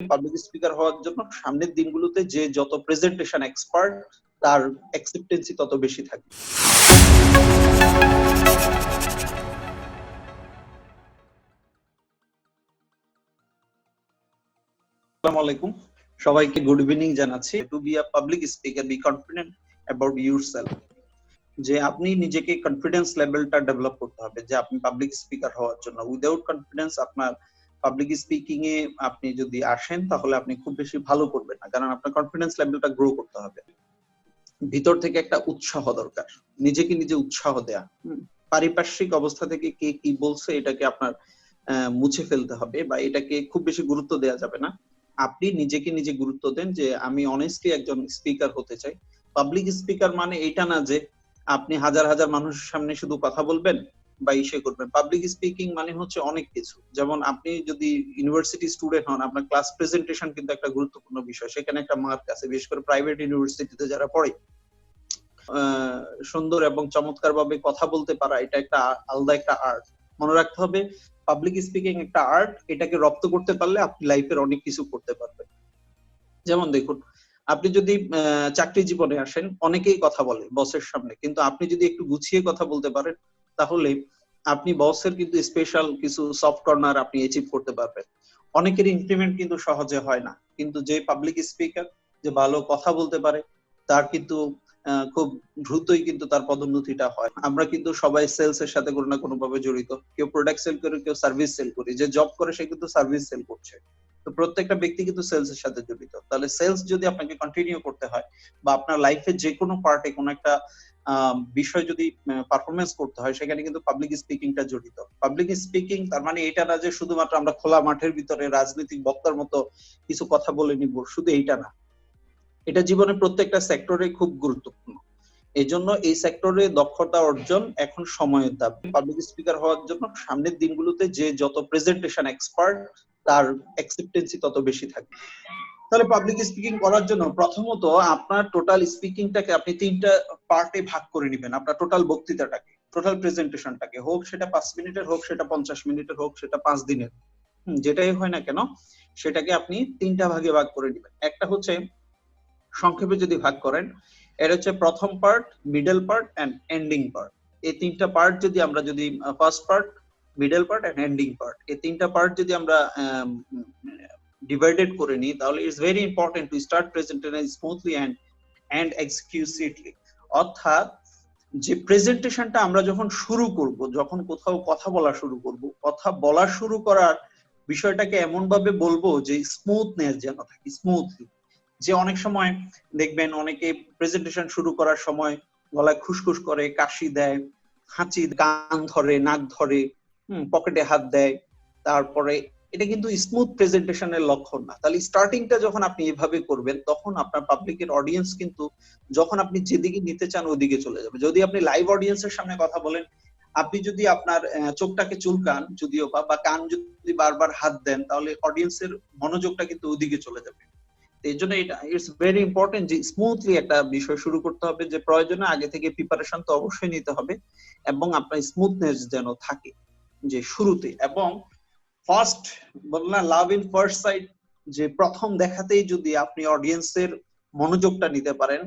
Public speaker হওয়ার জন্য সামনের দিনগুলোতে যে যত প্রেজেন্টেশন এক্সপার্ট তার অ্যাকসেপ্টেন্সি তত বেশি থাকবে। আসসালামু আলাইকুম, সবাইকে গুড ইভিনিং জানাচ্ছি। To be a public speaker, be confident about yourself. যে আপনি নিজেকে কনফিডেন্স লেভেলটা ডেভেলপ করতে হবে যে আপনি পাবলিক স্পিকার হওয়ার জন্য। উইদাউট কনফিডেন্স আপনার পাবলিক স্পিকিং এ আপনি যদি আসেন তাহলে আপনি খুব বেশি ভালো করবেন না, কারণ আপনার কনফিডেন্স লেভেলটা গ্রো করতে হবে। ভিতর থেকে একটা উৎসাহ দরকার, নিজেকে নিজে উৎসাহ দেয়া। পারিপার্শ্বিক অবস্থা থেকে কে কি বলছে এটাকে আপনার মুছে ফেলতে হবে, বা এটাকে খুব বেশি গুরুত্ব দেওয়া যাবে না। আপনি নিজেকে নিজে গুরুত্ব দেন যে আমি অনেস্টলি একজন স্পিকার হতে চাই। পাবলিক স্পিকার মানে এটা না যে আপনি হাজার হাজার মানুষের সামনে শুধু কথা বলবেন বা ইসে করবেন। পাবলিক স্পিকিং মানে হচ্ছে অনেক কিছু। যেমন আপনি যদি ইউনিভার্সিটি স্টুডেন্ট হন, আপনার ক্লাস প্রেজেন্টেশন কিন্তু একটা গুরুত্বপূর্ণ বিষয়, সেখানে একটা মার্ক আছে। বিশেষ করে প্রাইভেট ইউনিভার্সিটিতে যারা পড়ে, সুন্দর এবং চমৎকার ভাবে কথা বলতে পারা এটা একটা আলাদা একটা আর্ট। মনে রাখতে হবে পাবলিক স্পিকিং একটা আর্ট, এটাকে রপ্ত করতে পারলে আপনি লাইফের অনেক কিছু করতে পারবেন। যেমন দেখুন, আপনি যদি চাকরি জীবনে আসেন, অনেকেই কথা বলে বসের সামনে, কিন্তু আপনি যদি একটু গুছিয়ে কথা বলতে পারেন তাহলে আপনি বসের কিন্তু স্পেশাল কিছু সফট কর্নার আপনি অ্যাচিভ করতে পারবেন। অনেকের ইনক্রিমেন্ট কিন্তু সহজে হয় না, কিন্তু যে পাবলিক স্পিকার, যে ভালো কথা বলতে পারে, তার কিন্তু খুব দ্রুতই কিন্তু তার পদোন্নতিটা হয়। আমরা কিন্তু সবাই সেলস এর সাথে কোনো না কোনো ভাবে জড়িত। কেউ প্রোডাক্ট সেল করে, কেউ সার্ভিস সেল করে। যে জব করে সে কিন্তু সার্ভিস সেল করছে। তো প্রত্যেকটা ব্যক্তি কিন্তু সেলস এর সাথে জড়িত। তাহলে সেলস যদি আপনাকে কন্টিনিউ করতে হয়, বা আপনার লাইফে যে কোনো পার্টে কোনো একটা বিষয় যদি পারফরমেন্স করতে হয়, সেখানে কিন্তু পাবলিক স্পিকিংটা জড়িত। পাবলিক স্পিকিং তার মানে এটা না যে শুধুমাত্র আমরা খোলা মাঠের ভিতরে রাজনৈতিক বক্তার মতো কিছু কথা বলে নিব, শুধু এইটা না। এটা জীবনের প্রত্যেকটা সেক্টরে খুব গুরুত্বপূর্ণ। এই জন্য এই সেক্টরে দক্ষতা অর্জন এখন সময়ের দাবি। পাবলিক স্পিকার হওয়ার জন্য সামনের দিনগুলোতে যে যত প্রেজেন্টেশন এক্সপার্ট তার অ্যাকসেপ্টেন্সি তত বেশি থাকবে। তাহলে পাবলিক স্পিকিং করার জন্য প্রথমত আপনার টোটাল স্পিকিংটাকে আপনি তিনটা পার্টে ভাগ করে নেবেন। আপনার টোটাল বক্তৃতাটাকে, টোটাল প্রেজেন্টেশনটাকে, হোক সেটা 5 মিনিটের, হোক সেটা 50 মিনিটের, হোক সেটা 5 দিনের, যেটাই হয় না কেন, সেটাকে আপনি তিনটা ভাগে ভাগ করে নেবেন। একটা হচ্ছে সংক্ষেপে যদি ভাগ করেন, এটা হচ্ছে প্রথম part, middle part and ending part. এই তিনটা পার্ট যদি আমরা first part, middle part and ending part, এই তিনটা পার্ট যদি আমরা ডিভাইডেড করে নিই, তাহলে it's very important to start presentation smoothly and exclusively. অর্থাৎ যে প্রেজেন্টেশনটা আমরা যখন শুরু করব, যখন কোথাও কথা বলা শুরু করব, কথা বলা শুরু করার বিষয়টাকে এমন ভাবে বলবো যে স্মুথনেস যেন থাকে, স্মুথলি। যে অনেক সময় দেখবেন অনেকে প্রেজেন্টেশন শুরু করার সময় গলায় খুসখুস করে, কাশি দেয়, হাঁচি, কান ধরে, নাক ধরে, পকেটে হাত দেয়, তারপরে এটা কিন্তু স্মুথ প্রেজেন্টেশনের লক্ষণ না। তাহলে স্টার্টিংটা যখন আপনি এভাবে করবেন, তখন আপনার পাবলিকের অডিয়েন্স কিন্তু যখন আপনি যেদিকে নিতে চান ওদিকে চলে যাবে। যদি আপনি লাইভ অডিয়েন্সের সামনে কথা বলেন, আপনি যদি আপনার চোখটাকে চুলকান যদিও বা কান যদি বারবার হাত দেন, তাহলে অডিয়েন্সের মনোযোগটা কিন্তু ওদিকে চলে যাবে। এই জন্য এটা ইটস ভেরি ইম্পর্টেন্ট যে স্মুথলি একটা বিষয় শুরু করতে হবে। যে প্রয়োজনে আগে থেকে প্রিপারেশন তো অবশ্যই নিতে হবে, এবং আপনার স্মুথনেস যেন থাকে যে শুরুতে। এবং ফার্স্ট বললাম লাভ ইন ফার্স্ট সাইট, যে প্রথম দেখাতেই যদি আপনি অডিয়েন্সের মনোযোগটা নিতে পারেন,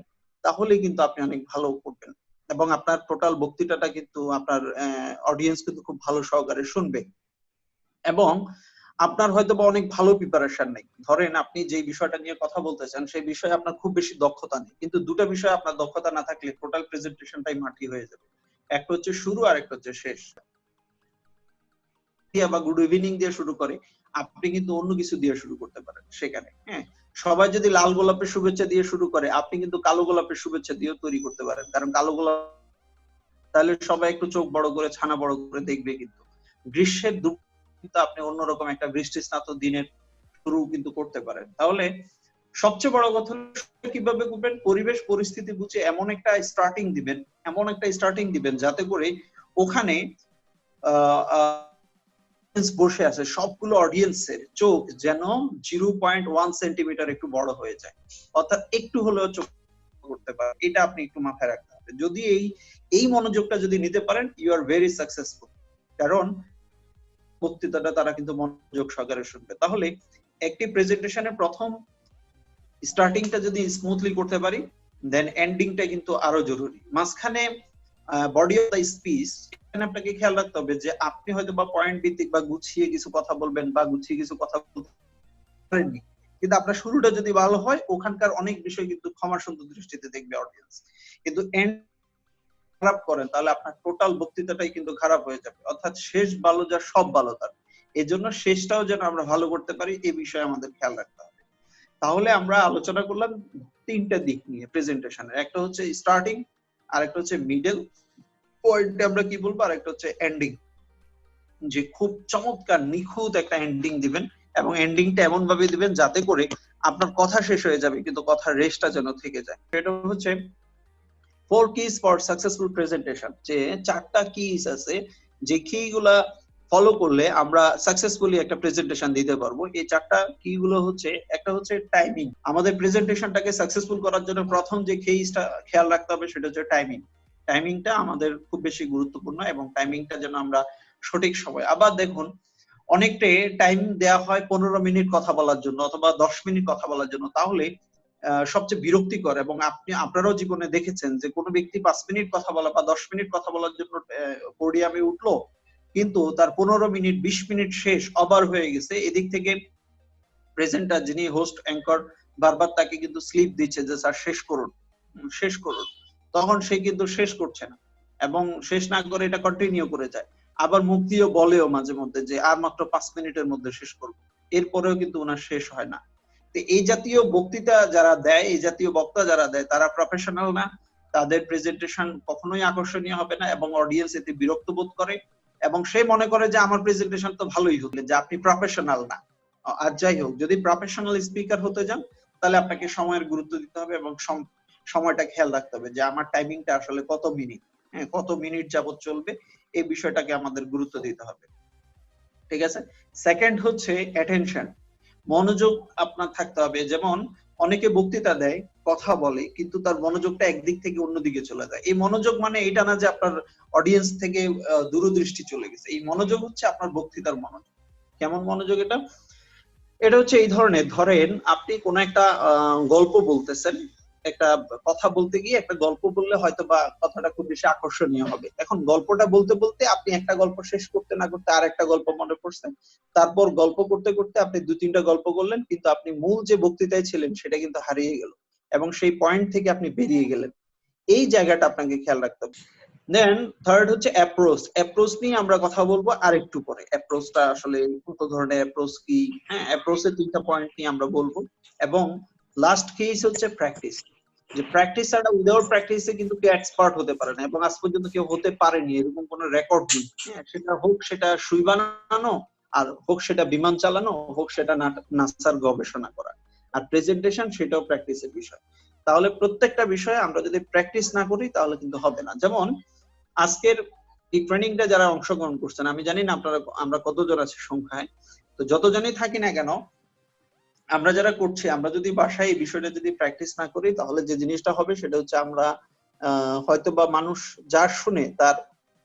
তাহলে কিন্তু আপনি অনেক ভালো করবেন, এবং আপনার টোটাল বক্তৃতাটা কিন্তু আপনার অডিয়েন্স কিন্তু খুব ভালো সহকারে শুনবে। এবং আপনার হয়তো বা অনেক ভালো প্রিপারেশন নেই, ধরেন আপনি যে বিষয়টা নিয়ে কথা বলতে চান সেই বিষয়ে আপনার খুব বেশি দক্ষতা নেই, কিন্তু দুটো বিষয়ে আপনার দক্ষতা না থাকলে টোটাল প্রেজেন্টেশনটাই মাটি হয়ে যাবে। একটা হচ্ছে শুরু, আর একটা হচ্ছে শেষ। বা গুড ইভিনিং দিয়ে শুরু করে, আপনি কিন্তু অন্য কিছু দিয়ে শুরু করতে পারেন সেখানে। সবাই যদি লাল গোলাপের শুভেচ্ছা দিয়ে শুরু করে, আপনি কিন্তু কালো গোলাপের শুভেচ্ছা দিয়ে তৈরি করতে পারেন, কারণ কালো গোলাপ, তাহলে সবাই একটু চোখ বড় করে, ছানা বড় করে দেখবে। কিন্তু গ্রীষ্মের কিন্তু আপনি অন্যরকম একটা বৃষ্টি স্নাত দিনের শুরু কিন্তু করতে পারেন। তাহলে সবচেয়ে বড় কথা কিভাবে করবেন, পরিবেশ পরিস্থিতি বুঝে এমন একটা স্টার্টিং দিবেন, যাতে করে ওখানে বসে আছে সবগুলো অডিয়েন্সের চোখ যেন 0.1 সেন্টিমিটার একটু বড় হয়ে যায়, অর্থাৎ একটু হলেও চোখ করতে পারে। এটা আপনি একটু মাথায় রাখতে হবে। যদি এই মনোযোগটা যদি নিতে পারেন, ইউ আর ভেরি সাকসেসফুল, কারণ বক্তৃতাটা তারা কিন্তু মনোযোগ সহকারে শুনবে। তাহলে একটি প্রেজেন্টেশনের প্রথম স্টার্টিংটা যদি স্মুথলি করতে পারি, দেন এন্ডিংটা কিন্তু আরো জরুরি। মাঝখানে বডি অফ দ্য স্পিচ, এখানে আপনাকে খেয়াল রাখতে হবে যে আপনি হয়তো বা পয়েন্ট ভিত্তিক বা গুছিয়ে কিছু কথা বলবেন বা গুছিয়ে কিছু কথা বলতে পারেননি, কিন্তু আপনার শুরুটা যদি ভালো হয়, ওখানকার অনেক বিষয় কিন্তু ক্ষমার সুন্দর দৃষ্টিতে দেখবে অডিয়েন্স। কিন্তু এন্ড খারাপ করেন তাহলে আপনার টোটাল বক্তৃতাটাই কিন্তু খারাপ হয়ে যাবে। অর্থাৎ শেষ ভালো যা সব ভালো তার, এই জন্য শেষটাও যেন আমরা ভালো করতে পারি এই বিষয়ে আমাদের খেয়াল রাখতে হবে। তাহলে আমরা আলোচনা করলাম তিনটা দিক নিয়ে প্রেজেন্টেশনের, একটা হচ্ছে স্টার্টিং, আরেকটা হচ্ছে মিডল পয়েন্টে আমরা কি বলবো, আর একটা হচ্ছে এন্ডিং, যে খুব চমৎকার নিখুঁত একটা এন্ডিং দিবেন, এবং এন্ডিংটা এমন ভাবে দিবেন যাতে করে আপনার কথা শেষ হয়ে যাবে কিন্তু কথার রেশটা যেন থেকে যায়। সেটা হচ্ছে 4 keys for successful presentation, যে 4টা কিস আছে যে কি গুলা ফলো করলে আমরা সাকসেসফুলি একটা প্রেজেন্টেশন দিতে পারবো। এই 4টা কি গুলো হচ্ছে, একটা হচ্ছে টাইমিং। আমাদের প্রেজেন্টেশনটাকে সাকসেসফুল করার জন্য প্রথম যে কেসটা খেয়াল রাখতে হবে সেটা হচ্ছে টাইমিং। টাইমিংটা আমাদের খুব বেশি গুরুত্বপূর্ণ, এবং টাইমিংটা যেন আমরা সঠিক সময়, আবার দেখুন অনেকটা টাইম দেয়া হয় 15 মিনিট কথা বলার জন্য অথবা 10 মিনিট কথা বলার জন্য, তাহলে সবচেয়ে বিরক্তিকর, এবং আপনারাও জীবনে দেখেছেন যে কোনো ব্যক্তি 5 মিনিট কথা বলা বা 10 মিনিট কথা বলার জন্য পোডিয়ামে উঠলো, কিন্তু তার 15 মিনিট 20 মিনিট শেষ ওভার হয়ে গেছে। এদিক থেকে প্রেজেন্টার যিনি হোস্ট অ্যাঙ্কর বারবার তাকে কিন্তু স্লিপ দিচ্ছে যে স্যার শেষ করুন শেষ করুন, তখন সে কিন্তু শেষ করছে না, এবং শেষ না করে এটা কন্টিনিউ করে যায়। আবার মুখ দিয়েও বলেও মাঝে মধ্যে যে আর মাত্র 5 মিনিটের মধ্যে শেষ করব, এরপরেও কিন্তু ওনার শেষ হয় না। তো এই জাতীয় বক্তৃতা যারা দেয়, এই জাতীয় বক্তা যারা দেয়, তারা প্রফেশনাল না, তাদের প্রেজেন্টেশন কখনোই আকর্ষণীয় হবে না, এবং অডিয়েন্স এতে বিরক্ত বোধ করে, এবং সে মনে করে যে আমার প্রেজেন্টেশন তো ভালোই হলো, যে আপনি প্রফেশনাল না। আর যাই হোক, যদি প্রফেশনাল স্পিকার হতে যান তাহলে আপনাকে সময়ের গুরুত্ব দিতে হবে, এবং সময়টা খেয়াল রাখতে হবে যে আমার টাইমিংটা আসলে কত মিনিট, হ্যাঁ কত মিনিট যাবত চলবে, এই বিষয়টাকে আমাদের গুরুত্ব দিতে হবে। ঠিক আছে। সেকেন্ড হচ্ছে অ্যাটেনশন, মনোযোগ আপনার থাকতে হবে। যেমন অনেকে বক্তৃতা দেয়, কথা বলে, কিন্তু তার মনোযোগটা একদিক থেকে অন্যদিকে চলে যায়। এই মনোযোগ মানে এটা না যে আপনার অডিয়েন্স থেকে দূরদৃষ্টি চলে গেছে, এই মনোযোগ হচ্ছে আপনার বক্তৃতার মনোযোগ। কেমন মনোযোগ এটা? এটা হচ্ছে এই ধরনের, ধরেন আপনি কোন একটা গল্প বলতেছেন, একটা কথা বলতে গিয়ে একটা গল্প বললে হয়তো বা কথাটা খুব বেশি আকর্ষণীয় হবে। এখন গল্পটা বলতে বলতে আপনি একটা গল্প শেষ করতে না করতে আর একটা গল্প মনে পড়ছে, তারপর গল্প করতে করতে আপনি 2-3টা গল্প করলেন, কিন্তু আপনি মূল যে বক্তৃতায় ছিলেন সেটা কিন্তু হারিয়ে গেল, এবং সেই পয়েন্ট থেকে আপনি বেরিয়ে গেলেন। এই জায়গাটা আপনাকে খেয়াল রাখতে হবে। দেন থার্ড হচ্ছে অ্যাপ্রোচ। অ্যাপ্রোচ নিয়ে আমরা কথা বলবো আরেকটু পরে, অ্যাপ্রোচটা আসলে কত ধরনের অ্যাপ্রোচ কি, হ্যাঁ অ্যাপ্রোচের 3টা পয়েন্ট নিয়ে আমরা বলবো। এবং লাস্ট কেস হচ্ছে প্র্যাকটিস, যে প্র্যাকটিস ছাড়া, উইদাউট প্র্যাকটিসে কিন্তু কেউ এক্সপার্ট হতে পারে না, এবং আজ পর্যন্ত কেউ হতে পারেনি, এরকম কোনো রেকর্ড নেই। হ্যাঁ সেটা হোক সেটা সুই বানানো, আর হোক সেটা বিমান চালানো, হোক সেটা নাসার গবেষণা করা, আর প্রেজেন্টেশন সেটাও প্র্যাকটিসের বিষয়। তাহলে প্রত্যেকটা বিষয়ে আমরা যদি প্র্যাকটিস না করি তাহলে কিন্তু হবে না। যেমন আজকের এই ট্রেনিংটা যারা অংশগ্রহণ করছেন, আমি জানি না আপনারা আমরা কতজন আছে সংখ্যায়, তো যতজনই থাকি না কেন, আমরা যারা করছি, আমরা যদি বাসায় এই বিষয়টা যদি প্র্যাকটিস না করি তাহলে যে জিনিসটা হবে সেটা হচ্ছে আমরা হয়তো বা মানুষ যা শুনে তার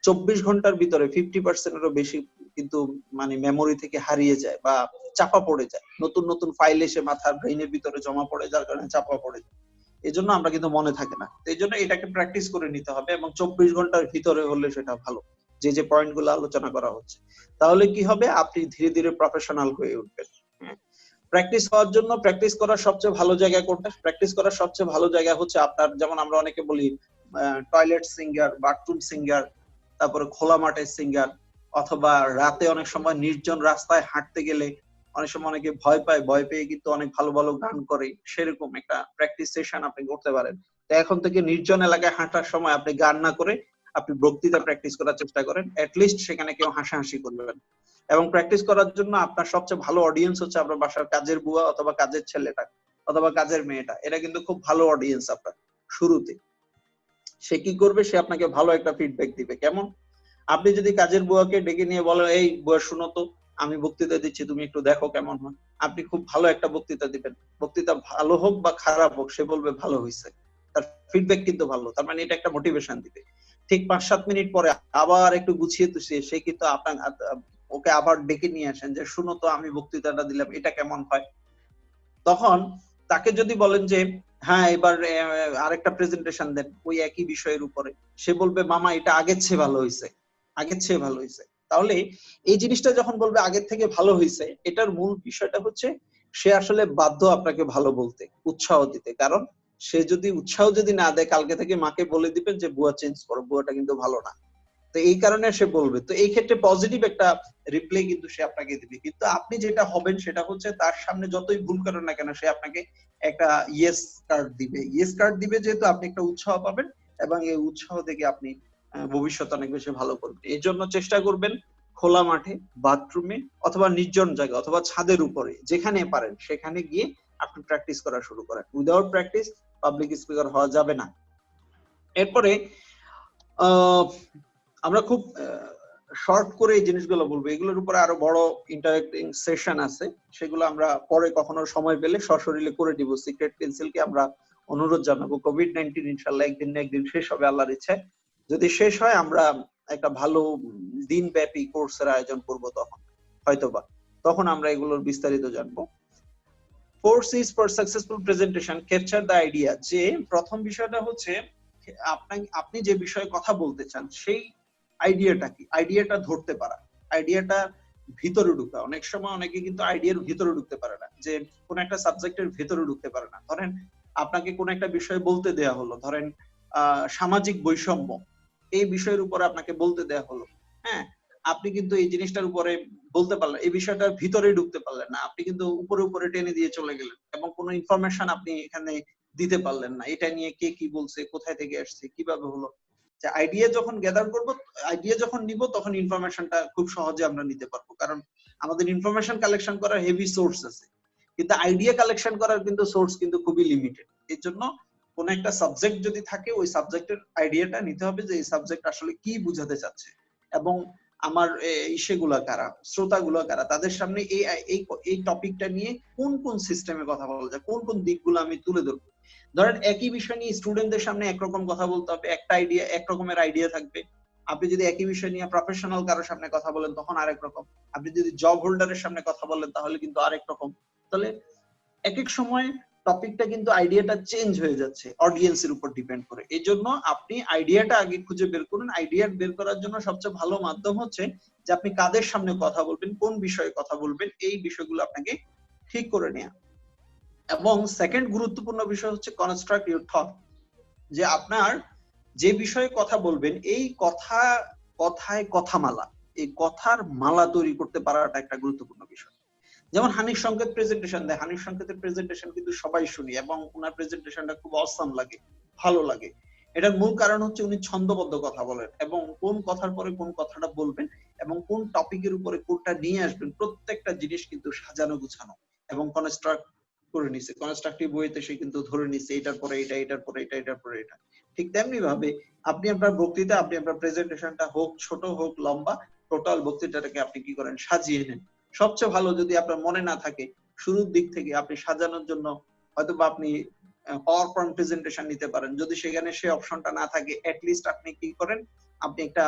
24 ঘন্টার ভিতরে 50%-এরও বেশি কিন্তু মানে মেমোরি থেকে হারিয়ে যায় বা চাপা পড়ে যায়, নতুন নতুন ফাইল এসে মাথার ব্রেইনের ভিতরে জমা পড়ে, যার কারণে চাপা পড়ে যায়। এই জন্য আমরা কিন্তু মনে থাকে না। এই জন্য এটাকে প্র্যাকটিস করে নিতে হবে, এবং 24 ঘন্টার ভিতরে হলে সেটা ভালো, যে যে পয়েন্ট গুলো আলোচনা করা হচ্ছে। তাহলে কি হবে, আপনি ধীরে ধীরে প্রফেশনাল হয়ে উঠবেন। প্র্যাকটিস হওয়ার জন্য প্র্যাকটিস করার সবচেয়ে ভালো জায়গা কোনটা? প্র্যাকটিস করার সবচেয়ে ভালো জায়গা হচ্ছে আপনার, যেমন আমরা অনেকে বলি টয়লেট সিঙ্গার, বাথরুম সিঙ্গার, তারপরে খোলা মাঠের সিঙ্গার, অথবা রাতে অনেক সময় নির্জন রাস্তায় হাঁটতে গেলে অনেক সময় অনেকে ভয় পায়, ভয় পেয়ে কিন্তু অনেক ভালো ভালো গান করে, সেরকম একটা প্র্যাকটিস সেশন আপনি করতে পারেন। তো এখন থেকে নির্জন এলাকায় হাঁটার সময় আপনি গান না করে আপনি বক্তৃতা প্র্যাকটিস করার চেষ্টা করেন, অ্যাটলিস্ট সেখানে কেউ হাসাহাসি করবেন। এবং প্র্যাকটিস করার জন্য আপনার সবচেয়ে ভালো অডিয়েন্স হচ্ছে আপনার বাসার কাজের বুয়া অথবা কাজের ছেলেটা অথবা কাজের মেয়েটা, এরা কিন্তু খুব ভালো অডিয়েন্স আপনার শুরুতে। সে কি করবে, সে আপনাকে ভালো একটা ফিডব্যাক দিবে। কেমন? আপনি যদি কাজের বুয়াকে ডেকে নিয়ে বলেন, এই বুয়া শুনো তো, আমি বক্তৃতা দিচ্ছি, তুমি একটু দেখো কেমন হয়, আপনি খুব ভালো একটা বক্তৃতা দিবেন। বক্তৃতা ভালো হোক বা খারাপ হোক, সে বলবে ভালো হয়েছে, তার ফিডব্যাক কিন্তু ভালো, তার মানে এটা একটা মোটিভেশন দিবে। ঠিক 5-7 মিনিট পরে আবার একটু গুছিয়ে তুছিয়ে সে কিন্তু আপনার ওকে আবার ডেকে নিয়ে আসেন যে শুনো তো আমি বক্তৃতাটা দিলাম, এটা কেমন হয়। তখন তাকে যদি বলেন যে হ্যাঁ এবার আরেকটা প্রেজেন্টেশন দেন ওই একই বিষয়ের উপরে, সে বলবে মামা এটা আগের চেয়ে ভালো হয়েছে, আগের চেয়ে ভালো হয়েছে। তাহলে এই জিনিসটা যখন বলবে আগের থেকে ভালো হয়েছে, এটার মূল বিষয়টা হচ্ছে সে আসলে বাধ্য আপনাকে ভালো বলতে, উৎসাহ দিতে। কারণ সে যদি উৎসাহ যদি না দেয়, কালকে থেকে মাকে বলে দিবেন যে বুয়া চেঞ্জ করো, বুয়াটা কিন্তু ভালো না। তো এই কারণে সে বলবে। তো এই ক্ষেত্রে পজিটিভ একটা রিপ্লাই কিন্তু সে আপনাকে দিবে। কিন্তু আপনি যেটা হবেন সেটা হচ্ছে তার সামনে যতই ভুল করেন না কেন, সে আপনাকে একটা ইয়েস কার্ড দিবে। ইয়েস কার্ড দিবে যেহেতু আপনি একটা উৎসাহ পাবেন, এবং এই উৎসাহ থেকে আপনি ভবিষ্যতে অনেক বেশি ভালো করবেন। এই জন্য চেষ্টা করবেন খোলা মাঠে, বাথরুমে, অথবা নির্জন জায়গা, অথবা ছাদের উপরে, যেখানে পারেন সেখানে গিয়ে আপনি প্র্যাকটিস করা শুরু করেন। উইদাউট প্র্যাকটিস পাবলিক স্পিকার হওয়া যাবে না। এরপরে আমরা খুব শর্ট করে এই জিনিসগুলো বলবো, এগুলোর উপরে আরো বড় ইন্টারেক্টিং সেশন আছে, সেগুলো আমরা পরে কখনো সময় পেলে সশরীরে করে দিব। সিক্রেট পেন্সিলকে আমরা অনুরোধ জানাবো, কোভিড-19 ইনশাআল্লাহ একদিন না একদিন শেষ হবে আল্লাহর ইচ্ছায়। যদি শেষ হয় আমরা একটা ভালো দিনব্যাপী কোর্সের আয়োজন করব, তখন হয়তোবা তখন আমরা এগুলোর বিস্তারিত জানবো। 4C's for successful presentation, capture the idea. যে প্রথম বিষয়টা হচ্ছে আপনি যে বিষয়ে কথা বলতে চান সেই আইডিয়াটা কি, আইডিয়াটা ধরতে পারা, আইডিয়াটা ভিতরে ঢুকা। অনেক সময় অনেকে কিন্তু আইডিয়ার ভিতরে ঢুকতে পারে না, যে কোন একটা সাবজেক্টের ভিতরে ঢুকতে পারে না। ধরেন আপনাকে কোন একটা বিষয় বলতে দেয়া হলো, ধরেন সামাজিক বৈষম্য, এই বিষয়ের উপরে আপনাকে বলতে দেয়া হলো, হ্যাঁ, আপনি কিন্তু এই জিনিসটার উপরে বলতে পারলেন, এই বিষয়টার ভিতরে ঢুকতে পারলেন না, আপনি কিন্তু উপরে উপরে টেনে দিয়ে চলে গেলেন, এবং কোনো ইনফরমেশন আপনি এখানে দিতে পারলেন না, এটা নিয়ে কে কি বলছে, কোথায় থেকে আসছে, কিভাবে হলো। যে আইডিয়া যখন গ্যাদার করব, আইডিয়া যখন নিব, তখন ইনফরমেশনটা খুব সহজে আমরা নিতে পারবো, কারণ আমাদের ইনফরমেশন কালেকশন করার হেভি সোর্স আছে, কিন্তু আইডিয়া কালেকশন করার কিন্তু সোর্স কিন্তু খুবই লিমিটেড। এর জন্য কোন একটা সাবজেক্ট যদি থাকে, ওই সাবজেক্টের আইডিয়াটা নিতে হবে যে এই সাবজেক্ট আসলে কি বুঝাতে চাচ্ছে, এবং আমার সেগুলা কারা, শ্রোতাগুলো কারা, তাদের সামনে এই এই টপিকটা নিয়ে কোন কোন সিস্টেমে কথা বলা যায়, কোন কোন দিকগুলো আমি তুলে ধরবো। ধরেন একই বিষয় নিয়ে স্টুডেন্টদের সামনে একরকম কথা বলতে হবে, একটা আইডিয়া, এক রকমের আইডিয়া থাকবে। আপনি যদি একই বিষয় নিয়ে প্রফেশনাল কারোর সামনে কথা বলেন, তখন আরেক রকম। আপনি যদি জব হোল্ডারের সামনে কথা বলেন, তাহলে কিন্তু আরেক রকম। তাহলে এক এক সময় টপিকটা কিন্তু আইডিয়াটা চেঞ্জ হয়ে যাচ্ছে অডিয়েন্সের উপর ডিপেন্ড করে। এই জন্য আপনি আইডিয়াটা আগে খুঁজে বের করুন। আইডিয়া বের করার জন্য সবচেয়ে ভালো মাধ্যম হচ্ছে যে আপনি কাদের সামনে কথা বলবেন, কোন বিষয়ে কথা বলবেন, এই বিষয়গুলো আপনাকে ঠিক করে নেওয়া। এবং সেকেন্ড গুরুত্বপূর্ণ বিষয় হচ্ছে কনস্ট্রাক্ট ইউর থট, যে আপনার যে বিষয়ে কথা বলবেন, এই কথায় কথামালা, এই কথার মালা তৈরি করতে পারাটা একটা গুরুত্বপূর্ণ বিষয়। যেমন হানিফ সংকেত প্রেজেন্টেশন দেয়, হানিফ সংকেতের প্রেজেন্টেশন কিন্তু সবাই শুনি, এবং ওনার প্রেজেন্টেশনটা খুব অসাম লাগে, ভালো লাগে। এটার মূল কারণ হচ্ছে উনি ছন্দবদ্ধ কথা বলেন, এবং কোন কথার পরে কোন কথাটা বলবেন, এবং কোন টপিকের উপরে কোনটা নিয়ে আসবেন, প্রত্যেকটা জিনিস কিন্তু সাজানো গুছানো এবং কনস্ট্রাক্ট করে নিছে। কনস্ট্রাকটিভ ওয়েতে সে কিন্তু ধরে নিছে এটার পরে এটা, এটার পরে এটা, এটার পরে এটা। ঠিক তেমনি ভাবে আপনি আপনার বক্তৃতা, আপনি আপনার প্রেজেন্টেশনটা হোক ছোট হোক লম্বা, টোটাল বক্তৃতাটাকে আপনি কি করেন, সাজিয়ে নেন। সবচেয়ে ভালো যদি আপনার মনে না থাকে, শুরুর দিক থেকে আপনি সাজানোর জন্য হয়তো বা আপনি পাওয়ার পয়েন্ট প্রেজেন্টেশন নিতে পারেন। যদি সেখানে সে অপশনটা না থাকে, লিস্ট আপনি কি করেন, আপনি একটা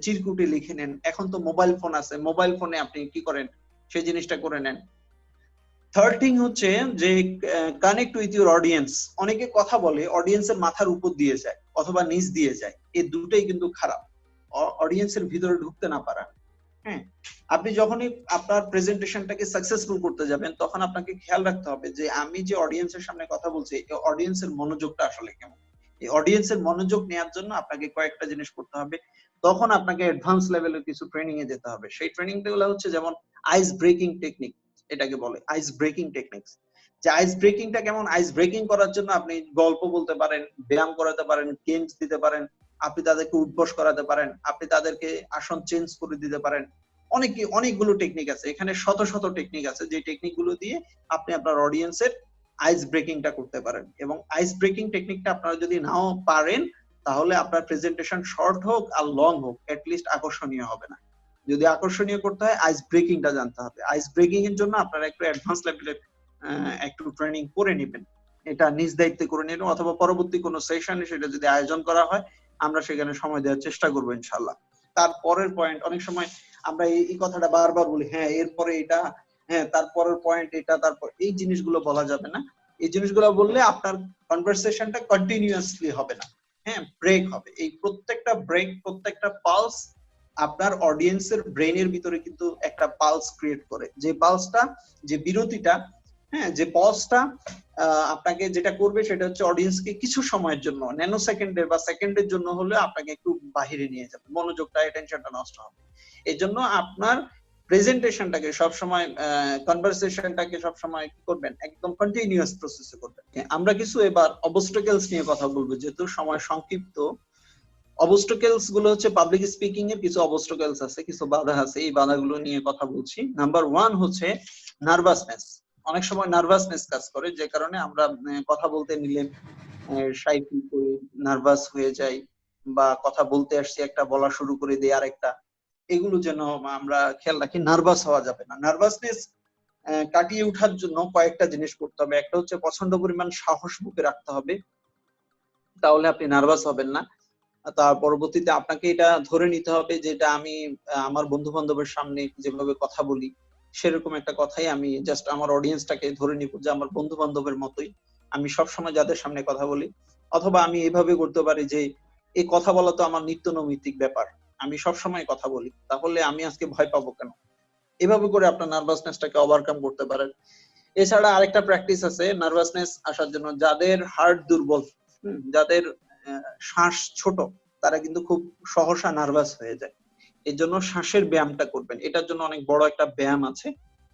চিরকুটে লিখে নেন। এখন তো মোবাইল ফোন আছে, মোবাইল ফোনে আপনি কি করেন, সেই জিনিসটা করে নেন। থার্ড থিং হচ্ছে যে কানেক্ট উইথ ইউর অডিয়েন্স। অনেকে কথা বলে অডিয়েন্সের মাথার উপর দিয়ে যায় অথবা নিচ দিয়ে যায়, এই দুটোই কিন্তু খারাপ, অডিয়েন্সের ভিতরে ঢুকতে না পারা। হ্যাঁ, আপনি যখনই আপনার প্রেজেন্টেশনটাকে সাকসেসফুল করতে যাবেন, তখন আপনাকে খেয়াল রাখতে হবে যে আমি যে অডিয়েন্সের সামনে কথা বলছি, এই অডিয়েন্সের মনোযোগটা আসলে কেমন। এই অডিয়েন্সের মনোযোগ নেওয়ার জন্য আপনাকে কয়েকটা জিনিস করতে হবে। তখন আপনাকে অ্যাডভান্স লেভেলের কিছু ট্রেনিং এ যেতে হবে। সেই ট্রেনিং গুলো হচ্ছে যেমন আইস ব্রেকিং টেকনিক, এটাকে বলে আইস ব্রেকিং টেকনিক্স। যে আইস ব্রেকিংটা কেমন, আইস ব্রেকিং করার জন্য আপনি গল্প বলতে পারেন, ব্যায়াম করাতে পারেন, গেমস দিতে পারেন, আপনি তাদেরকে উঠবস করাতে পারেন, আপনি তাদেরকে আসন চেঞ্জ করে দিতে পারেন। অনেকগুলো টেকনিক আছে এখানে, শত শত টেকনিক আছে, যে টেকনিক গুলো দিয়ে আপনি আপনার অডিয়েন্সের আইস ব্রেকিংটা করতে পারেন। এবং আইস ব্রেকিং টেকনিকটা আপনারা যদি নাও পারেন, তাহলে আপনার প্রেজেন্টেশন শর্ট হোক আর লং হোক, লিস্ট আকর্ষণীয় হবে না। যদি আকর্ষণীয় করতে হয়, আইস ব্রেকিংটা জানতে হবে। আইস ব্রেকিং এর জন্য আপনারা একটু অ্যাডভান্স লেভেলের একটু ট্রেনিং করে নেবেন, এটা নিজ দায়িত্বে করে নেবেন, অথবা পরবর্তী কোনো সেশনে সেটা যদি আয়োজন করা হয়, আমরা সেখানে সময় দেওয়ার চেষ্টা করবো ইনশাল্লাহ। তারপরের পয়েন্ট, অনেক সময় আমরা এই কথাটা বারবার বলি, হ্যাঁ এরপরে এটা, হ্যাঁ তারপরের পয়েন্ট এটা, তারপর এই জিনিসগুলো বলা যাবে না। এই জিনিসগুলো বললে আপনার কনভারসেশনটা কন্টিনিউয়াসলি হবে না, হ্যাঁ ব্রেক হবে। এই প্রত্যেকটা ব্রেক, প্রত্যেকটা পালস আপনার অডিয়েন্সের ব্রেনের ভিতরে কিন্তু একটা পালস ক্রিয়েট করে, যে পালসটা, যে বিরতিটা, হ্যাঁ যে পজটা আপনাকে যেটা করবে সেটা হচ্ছে অডিয়েন্সকে কিছু সময়ের জন্য, ন্যানো সেকেন্ডের বা সেকেন্ডের জন্য হলে আপনাকে একটু বাহিরে নিয়ে যাবে, মনোযোগটা, অ্যাটেনশনটা নষ্ট হবে। এই জন্য আপনার প্রেজেন্টেশনটাকে সবসময়, কনভারসেশনটাকে সবসময় কি করবেন, একদম কন্টিনিউয়াস প্রসেসে করবেন। আমরা কিছু এবার অবস্টাকেলস নিয়ে কথা বলবো, যেহেতু সময় সংক্ষিপ্ত। অবস্টাকেলস গুলো হচ্ছে পাবলিক স্পিকিং এর কিছু অবস্টাকেলস আছে, কিছু বাধা আছে, এই বাধাগুলো নিয়ে কথা বলছি। নাম্বার 1 হচ্ছে নার্ভাসনেস। অনেক সময় নার্ভাসনেস কাজ করে, যে কারণে আমরা কথা বলতে নিলে শাই ফিল করি, নার্ভাস হয়ে যাই, বা কথা বলতে আসছি একটা বলা শুরু করে দিই আরেকটা। এগুলো যেন আমরা খেয়াল রাখি, নার্ভাস হওয়া যাবে না। নার্ভাসনেস কাটিয়ে ওঠার জন্য কয়েকটা জিনিস করতে হবে। একটা হচ্ছে প্রচন্ড পরিমাণ সাহস বুকে রাখতে হবে, তাহলে আপনি নার্ভাস হবেন না। তার পরবর্তীতে আপনাকে এটা ধরে নিতে হবে যেটা আমি আমার বন্ধু বান্ধবের সামনে যেভাবে কথা বলি সেরকম একটা কথাই আমি জাস্ট আমার অডিয়েন্সটাকে ধরে নিব যে আমার বন্ধু বান্ধবের মতোই আমি সবসময় যাদের সামনে কথা বলি। অথবা আমি এভাবে করতে পারি যে এই কথা বলা তো আমার নিত্য নৈমিত্তিক ব্যাপার, আমি সবসময় কথা বলি, তাহলে আমি আজকে ভয় পাবো কেন। এভাবে করে আপনার নার্ভাসনেসটাকে ওভারকাম করতে পারেন। এছাড়া আরেকটা প্র্যাকটিস আছে নার্ভাসনেস আসার জন্য, যাদের হার্ট দুর্বল, যাদের শ্বাস ছোট, তারা কিন্তু খুব সহসা নার্ভাস হয়ে যায়। এর জন্য শ্বাসের ব্যায়ামটা করবেন, এটার জন্য অনেক বড় একটা ব্যায়াম আছে।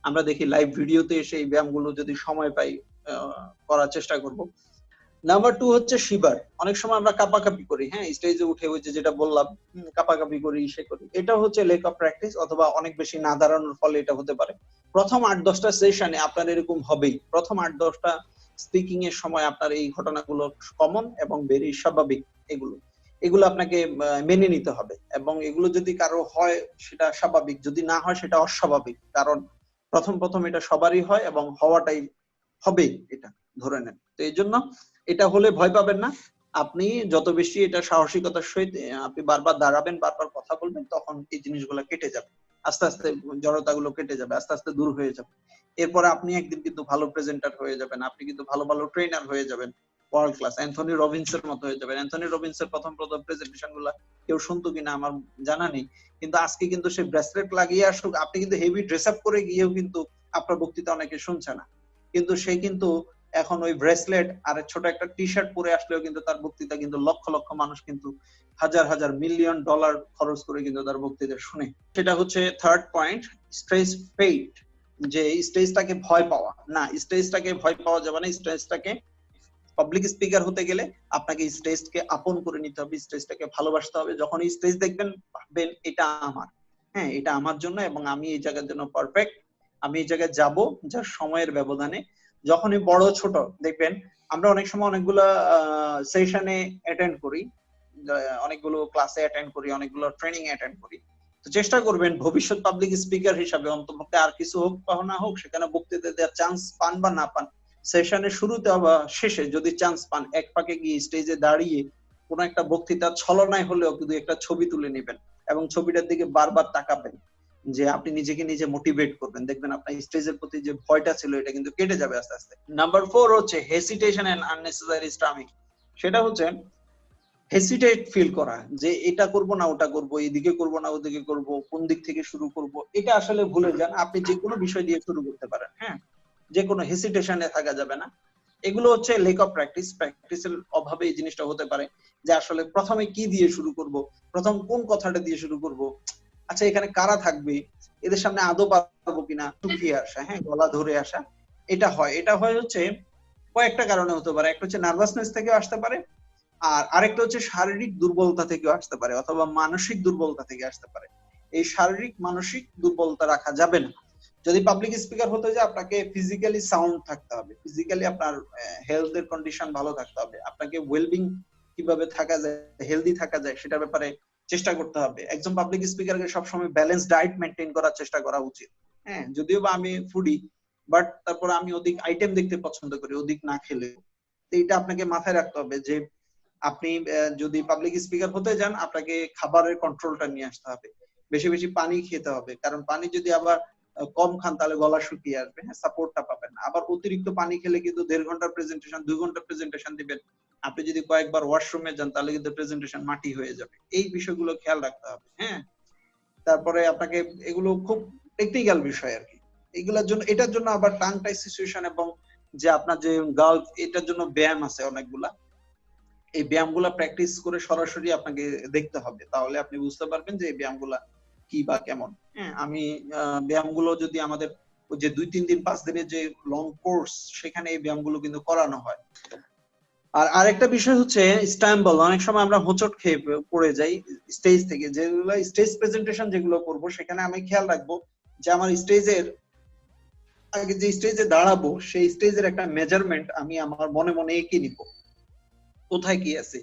আমরা দেখি লাইভ ভিডিওতে এসে এই ব্যায়ামগুলো যদি সময় পাই করার চেষ্টা করব। নাম্বার 2 হচ্ছে শিবার। অনেক সময় আমরা কাঁপাকাঁপি করি, হ্যাঁ স্টেজে উঠে, ওই যে যেটা বললাম কাঁপাকাঁপি করি, সে করি, এটা হচ্ছে লেক অফ প্র্যাকটিস, অথবা অনেক বেশি না দাঁড়ানোর ফলে এটা হতে পারে। প্রথম 8-10টা সেশনে আপনার এরকম হবেই, প্রথম 8-10টা স্পিকিং এর সময় আপনার এই ঘটনাগুলো কমন এবং ভেরি স্বাভাবিক। এগুলো এগুলো আপনাকে মেনে নিতে হবে, এবং এগুলো যদি কারো হয় সেটা স্বাভাবিক, যদি না হয় সেটা অস্বাভাবিক, কারণ প্রথম প্রথম এটা সবারই হয় এবং হওয়াটাই হবে, এটা ধরে নেন। তো এই জন্য এটা হলে ভয় পাবেন না। আপনি যত বেশি এটা সাহসিকতার সহিত আপনি বারবার দাঁড়াবেন, বারবার কথা বলবেন, তখন এই জিনিসগুলো কেটে যাবে, আস্তে আস্তে জড়তাগুলো কেটে যাবে, আস্তে আস্তে দূর হয়ে যাবে। এরপরে আপনি একদিন কিন্তু ভালো প্রেজেন্টার হয়ে যাবেন, আপনি কিন্তু ভালো ভালো ট্রেনার হয়ে যাবেন, ওয়ার্ল্ড ক্লাস অ্যান্থনি রবিনসের মতো হয়ে যাবেন। অ্যান্থনি রবিনসের প্রথম প্রথম প্রেজেন্টেশন গুলা কেউ শুনতো কিনা আমার জানা নেই, কিন্তু আজকে কিন্তু সে ব্রেসলেট লাগিয়ে আসুক, আপনি কিন্তু হেভি ড্রেস আপ করে গিয়েও কিন্তু আপনার বক্তৃতা অনেকে শুনছে না, কিন্তু সে কিন্তু এখন ওই ব্রেসলেট আর ছোট একটা টি শার্ট পরে আসলেও কিন্তু তার বক্তৃতা কিন্তু লক্ষ লক্ষ মানুষ কিন্তু হাজার হাজার মিলিয়ন ডলার খরচ করে কিন্তু তার বক্তৃতা শুনে। সেটা হচ্ছে থার্ড পয়েন্ট, স্ট্রেস ফেইট, যে স্টেজটাকে ভয় পাওয়া না, স্টেজটাকে ভয় পাওয়া যাবে না। স্টেজটাকে, পাবলিক স্পিকার হতে গেলে আপনাকে স্টেজকে আপন করে নিতে হবে, স্টেজটাকে ভালোবাসতে হবে। যখন এই স্টেজ দেখবেন ভাববেন এটা আমার, হ্যাঁ এটা আমার জন্য, এবং আমি এই জায়গার জন্য পারফেক্ট, আমি এই জায়গায় যাব যার সময়ের ব্যবধানে। যখনই বড় ছোট দেখবেন, আমরা অনেক সময় অনেকগুলো সেশনে অ্যাটেন্ড করি, অনেকগুলো ক্লাসে অ্যাটেন্ড করি, অনেকগুলো ট্রেনিং অ্যাটেন্ড করি। তো চেষ্টা করবেন ভবিষ্যৎ পাবলিক স্পিকার হিসাবে অন্তত আর কিছু হোক বা না হোক, সেখানে বক্তৃতা দেওয়ার চান্স পান বা না পান, সেশনের শুরুতে বা শেষে যদি চান্স পান, এক পাকে গিয়ে স্টেজে দাঁড়িয়ে কোনো একটা বক্তৃতার ছলনায় হলেও কিন্তু একটা ছবি তুলে নেবেন, এবং ছবিটার দিকে বারবার তাকাবেন, যে আপনি নিজেকে নিজে মোটিভেট করবেন। দেখবেন আপনার স্টেজের প্রতি যে ভয়টা ছিল এটা কিন্তু কেটে যাবে আস্তে আস্তে। নাম্বার 4 হচ্ছে হেসিটেশন এন্ড আননেসেসারি স্টামিং। সেটা হচ্ছে হেসিটেট ফিল করা, যে এটা করব না ওটা করব, এইদিকে করব না ওদিকে করব, কোন দিক থেকে শুরু করব, এটা আসলে ভুলে যান। আপনি যে কোনো বিষয় দিয়ে শুরু করতে পারেন, হ্যাঁ যে কোনো হেসিটেশনে থাকা যাবে না। এগুলো হচ্ছে লেক অফ প্র্যাকটিস, প্র্যাকটিসের অভাবে এই জিনিসটা হতে পারে, যে আসলে প্রথমে কি দিয়ে শুরু করব, প্রথম কোন কথাটা দিয়ে শুরু করব, আচ্ছা এখানে কারা থাকবে, এদের সামনে আদৌ পারবো কিনা, শুকিয়ে আসা, হ্যাঁ গলা ধরে আসা। এটা হয় হচ্ছে কয়েকটা কারণে হতে পারে। একটা হচ্ছে নার্ভাসনেস থেকে আসতে পারে, আর আরেকটা হচ্ছে শারীরিক দুর্বলতা থেকেও আসতে পারে, অথবা মানসিক দুর্বলতা থেকে আসতে পারে। এই শারীরিক মানসিক দুর্বলতা রাখা যাবে না। যদি পাবলিক স্পিকার হতে যায়, আপনাকে ফিজিক্যালি সাউন্ড থাকতে হবে, ফিজিক্যালি আপনার হেলথ এর কন্ডিশন ভালো থাকতে হবে, আপনাকে ওয়েলবিং কিভাবে থাকা যায়, হেলদি থাকা যায় সেটার ব্যাপারে চেষ্টা করতে হবে। একজন পাবলিক স্পিকারকে সবসময় ব্যালেন্স ডায়েট মেনটেন করার চেষ্টা করা উচিত। হ্যাঁ যদিও বা আমি ফুডি, বাট তারপর আমি অধিক আইটেম দেখতে পছন্দ করি, অধিক না খেলে। এইটা আপনাকে মাথায় রাখতে হবে যে আপনি যদি পাবলিক স্পিকার হতে যান, আপনাকে খাবারের কন্ট্রোলটা নিয়ে আসতে হবে। বেশি বেশি পানি খেতে হবে, কারণ পানি যদি আবার কম খান তাহলে গলা শুকিয়ে আসবে, হ্যাঁ, সাপোর্টটা পাবেন না। আবার অতিরিক্ত পানি খেলে কিন্তু 1.5 ঘন্টার প্রেজেন্টেশন 2 ঘন্টার প্রেজেন্টেশন দিবেন, আপনি যদি কয়েকবার ওয়াশরুমে যান তাহলে কিন্তু প্রেজেন্টেশন মাটি হয়ে যাবে। এই বিষয়গুলো খেয়াল রাখতে হবে, হ্যাঁ। তারপরে আপনাকে এগুলো খুব টেকনিক্যাল বিষয় আর কি, এগুলোর জন্য এটার জন্য আবার টাং টাই সিচুয়েশন এবং যে আপনার যে গালফ, এটার জন্য ব্যায়াম আছে অনেকগুলা। এই ব্যায়ামগুলা প্র্যাকটিস করে সরাসরি আপনাকে দেখতে হবে, তাহলে আপনি বুঝতে পারবেন যে এই ব্যায়ামগুলা কি বা কেমন। হ্যাঁ, আমি ব্যায়ামগুলো যদি আমাদের ওই যে 2-3 দিন 5 দিনের যে লং কোর্স, সেখানে এই ব্যায়ামগুলো কিন্তু করানো হয়। আর আরেকটা বিষয় হচ্ছে স্ট্যাম্বল, অনেক সময় আমরা হোঁচট খেয়ে পড়ে যাই স্টেজ থেকে। যেগুলো স্টেজ প্রেজেন্টেশন যেগুলো করব, সেখানে আমি খেয়াল রাখবো যে আমার স্টেজের আগে যে স্টেজে দাঁড়াবো সেই স্টেজের একটা মেজারমেন্ট আমি আমার মনে মনে এঁকে নিব। কোথায় কি আছে,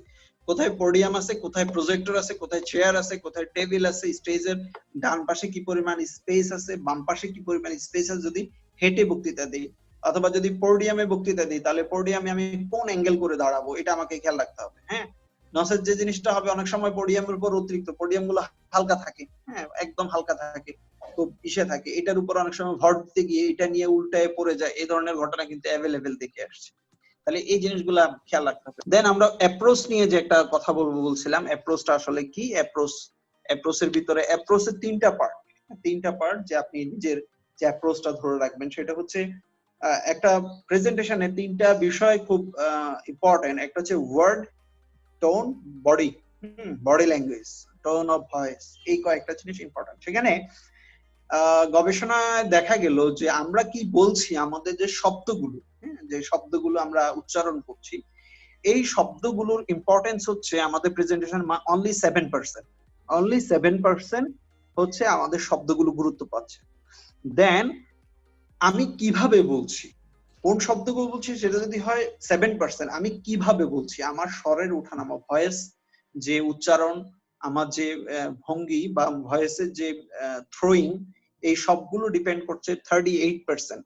কোথায় পোডিয়াম আছে, কোথায় প্রজেক্টর আছে, কোথায় চেয়ার আছে, কোথায় টেবিল আছে, স্টেজের ডান পাশে কি পরিমাণ স্পেস আছে, বাম পাশে কি পরিমাণ স্পেস আছে যদি হেঁটে বক্তৃতা দিই, অথবা যদি পোডিয়ামে বক্তৃতা দিই তাহলে পোডিয়ামে আমি কোন অ্যাঙ্গেল করে দাঁড়াবো, এটা আমাকে খেয়াল রাখতে হবে। হ্যাঁ, নসের যে জিনিসটা হবে, অনেক সময় পোডিয়ামের উপর অতিরিক্ত, পোডিয়াম গুলো হালকা থাকে, হ্যাঁ, একদম হালকা থাকে, তো ইসে থাকে, এটার উপর অনেক সময় ভর দিতে গিয়ে এটা নিয়ে উল্টায় পড়ে যায়, এই ধরনের ঘটনা কিন্তু অ্যাভেলেবেল দেখে আসছে। তাহলে এই জিনিসগুলা খেয়াল রাখতে হবে। দেন আমরা অ্যাপ্রোচ নিয়ে যে একটা কথা বলবো বলছিলাম, অ্যাপ্রোচটা আসলে কি? অ্যাপ্রোচের ভিতরে অ্যাপ্রোচের তিনটা পার্ট যে আপনি নিজের যে অ্যাপ্রোচটা ধরে রাখবেন, সেটা হচ্ছে একটা প্রেজেন্টেশনে 3টা বিষয় খুব ইম্পর্টেন্ট। একটা হচ্ছে word, tone, body, body language, tone of voice, এই কয়েকটা জিনিস ইম্পর্টেন্ট। সেখানে গবেষণায় দেখা গেল যে আমরা কি বলছি, আমাদের যে শব্দগুলো, যে শব্দগুলো আমরা উচ্চারণ করছি, এই শব্দগুলোর ইম্পর্টেন্স হচ্ছে আমাদের প্রেজেন্টেশন অনলি 7%। অনলি 7% হচ্ছে আমাদের শব্দগুলো গুরুত্ব পাচ্ছে। দেন আমি কিভাবে বলছি, কোন শব্দগুলো বলছি, সেটা যদি হয় 7%, আমি কিভাবে বলছি, আমার স্বরের ওঠানামা, ভয়েস যে উচ্চারণ, আমার যে ভঙ্গি বা ভয়েসের যে থ্রোয়িং, এই সবগুলো ডিপেন্ড করছে 38%,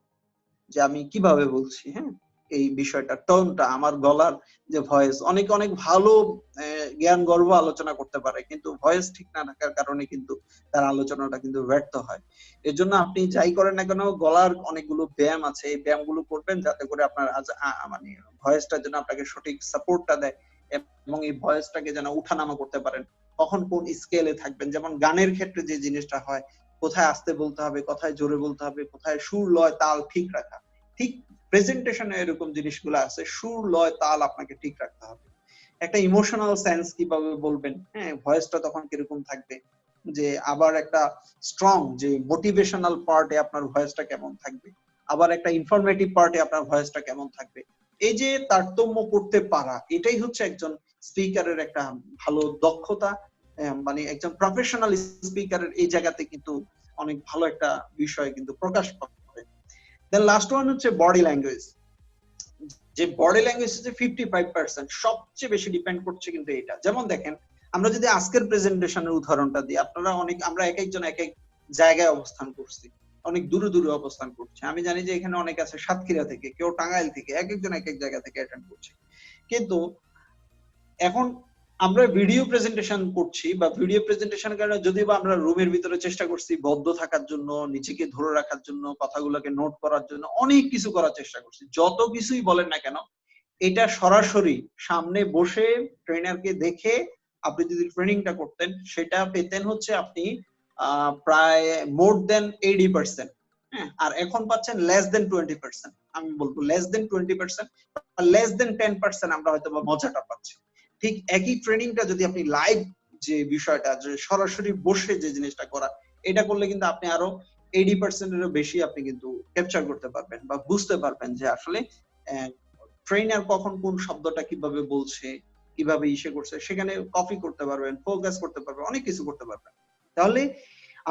যে আমি কিভাবে বলছি। হ্যাঁ, এই বিষয়টা, টোনটা, আমার গলার যে ভয়েস, অনেক অনেক ভালো জ্ঞান গর্ব আলোচনা করতে পারে, কিন্তু ভয়েস ঠিক না থাকার কারণে কিন্তু তার আলোচনাটা কিন্তু ব্যর্থ হয়। এর জন্য আপনি যাই করেন না কেন, গলার অনেকগুলো ব্যায়াম আছে, এই ব্যায়ামগুলো করবেন যাতে করে আপনার মানে ভয়েসটার জন্য আপনাকে সঠিক সাপোর্টটা দেয়, এবং এই ভয়েসটাকে যেন উঠানামা করতে পারেন। কখন কোন স্কেলে থাকবেন, যেমন গানের ক্ষেত্রে যে জিনিসটা হয়, কোথায় আস্তে বলতে হবে, কোথায় জোরে বলতে হবে, কোথায় সুর লয় তাল ঠিক রাখা, ঠিক প্রেজেন্টেশনে এরকম জিনিসগুলো আছে, সুর লয় তাল আপনাকে ঠিক রাখতে হবে। একটা ইমোশনাল সেন্স কিভাবে বলবেন, হ্যাঁ, ভয়েসটা তখন কিরকম থাকবে, যে আবার একটা স্ট্রং যে মোটিভেশনাল পার্টে আপনার ভয়েসটা কেমন থাকবে, আবার একটা ইনফরমেটিভ পার্টে আপনার ভয়েসটা কেমন থাকবে। এই যে তারতম্য করতে পারা, এটাই হচ্ছে একজন স্পিকারের একটা ভালো দক্ষতা, মানে একজন প্রফেশনাল স্পিকারের এই জায়গাতে কিন্তু অনেক ভালো একটা বিষয় কিন্তু প্রকাশ পাবে। দেন লাস্ট ওয়ান হচ্ছে বডি ল্যাঙ্গুয়েজ। যে বডি ল্যাঙ্গুয়েজ হচ্ছে 55%, সবচেয়ে বেশি ডিপেন্ড করছে কিন্তু এটা। যেমন দেখেন, আমরা যদি আজকের প্রেজেন্টেশনের উদাহরণটা দিই, আমরা এক একজন এক এক জায়গায় অবস্থান করছি, অনেক দূরে দূরে অবস্থান করছি। আমি জানি যে এখানে অনেক আছে সাতক্ষীরা থেকে, কেউ টাঙ্গাইল থেকে, এক একজন এক এক জায়গা থেকে অ্যাটেন্ড করছে। কিন্তু এখন আমরা ভিডিও প্রেজেন্টেশন করছি, বা ভিডিও প্রেজেন্টেশন কারণে যদিও বা আমরা রুমের ভিতরে চেষ্টা করছি বদ্ধ থাকার জন্য, নিজেকে ধরে রাখার জন্য, কথাগুলোকে নোট করার জন্য অনেক কিছু করার চেষ্টা করছি, যত কিছুই বলেন না কেন, এটা সরাসরি সামনে বসে ট্রেনারকে দেখে আপনি যদি ট্রেনিংটা করতেন, সেটা পেতেন হচ্ছে আপনি প্রায় মোর দেন 80%। হ্যাঁ, আর এখন পাচ্ছেন লেস দেন 20%। আমি বলবো লেস দেন 20%, লেস দেন 10% আমরা হয়তো বা মজাটা পাচ্ছি। ঠিক একই ট্রেনিংটা যদি আপনি লাইভ যে বিষয়টা, যে সরাসরি বসে যে জিনিসটা করা, এটা করলে কিন্তু আপনি আরো 80% এরও বেশি আপনি কিন্তু ক্যাপচার করতে পারবেন, বা বুঝতে পারবেন যে আসলে ট্রেনার কখন কোন শব্দটা কিভাবে বলছে, কিভাবে ইসে করছে, সেখানে কপি করতে পারবেন, ফোকাস করতে পারবেন, অনেক কিছু করতে পারবেন। তাহলে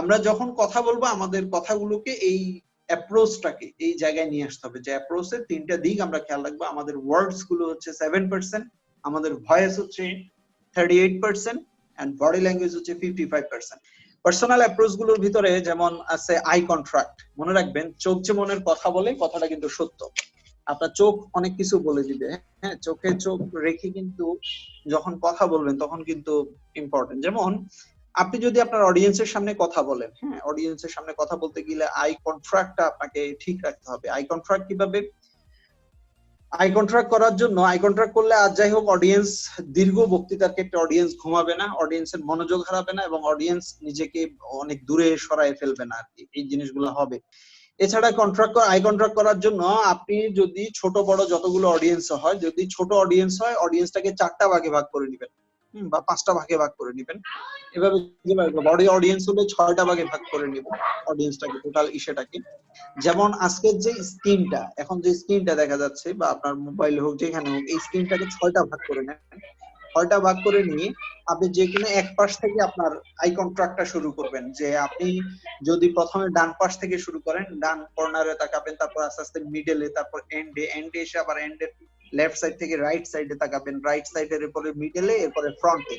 আমরা যখন কথা বলবো, আমাদের কথাগুলোকে এই অ্যাপ্রোচটাকে এই জায়গায় নিয়ে আসতে হবে, যে অ্যাপ্রোচের 3টা দিক আমরা খেয়াল রাখবো। আমাদের ওয়ার্ডস গুলো হচ্ছে 7%, আমাদের ভয়েস হচ্ছে 38%, এন্ড বডি ল্যাঙ্গুয়েজ হচ্ছে 55%। পার্সোনাল অ্যাপ্রোচ গুলোর ভিতরে যেমন আছে আই কন্ট্রাক্ট। মনে রাখবেন, চোখ যে মনের কথা বলে, কথাটা কিন্তু সত্য। আপনার চোখ অনেক কিছু বলে দিবে। হ্যাঁ, চোখে চোখ রেখে কিন্তু যখন কথা বলবেন তখন কিন্তু ইম্পর্টেন্ট। যেমন আপনি যদি আপনার অডিয়েন্সের সামনে কথা বলেন, হ্যাঁ, অডিয়েন্সের সামনে কথা বলতে গেলে আই কন্ট্রাক্টটা আপনাকে ঠিক রাখতে হবে। আই কন্ট্রাক্ট কিভাবে? আই কন্ট্রাক্ট করার জন্য, আই কন্ট্রাক্ট করলে আজ যাই হোক অডিয়েন্স দীর্ঘ বক্তৃতার ক্ষেত্রে অডিয়েন্স ঘুমাবে না, অডিয়েন্সের মনোযোগ হারাবে না এবং অডিয়েন্স নিজেকে অনেক দূরে সরায় ফেলবে না আর কি, এই জিনিসগুলো হবে। এছাড়া আই কন্ট্রাক্ট করার জন্য আপনি যদি ছোট বড় যতগুলো অডিয়েন্স হয়, যদি ছোট অডিয়েন্স হয় অডিয়েন্সটাকে 4টা ভাগে ভাগ করে নেবেন, বা 5টা ভাগে ভাগ করে নেবেন। এভাবে বড় অডিয়েন্স হলে 6টা ভাগে ভাগ করে নেবেন অডিয়েন্সটাকে, টোটাল ইস্যুটাকে। যেমন আজকের যে স্ক্রিনটা, এখন যে স্ক্রিনটা দেখা যাচ্ছে বা আপনার মোবাইল হোক যেখানে হোক, এই স্ক্রিনটাকে 6টা ভাগ করে নেন। 6টা ভাগ করে নিয়ে আপনি যে কোনো এক পাশ থেকে আপনার আই কন্ট্রাক্টটা শুরু করবেন। যে আপনি যদি প্রথমে ডান পাশ থেকে শুরু করেন, ডান কর্নারে তাকাবেন, তারপর আস্তে আস্তে মিডলে, তারপর এন্ডে এসে আবার এন্ডের লেফট সাইড থেকে রাইট সাইডে তাকাবেন, রাইট সাইডের এরপরে মিডলে, এরপরে ফ্রন্টে।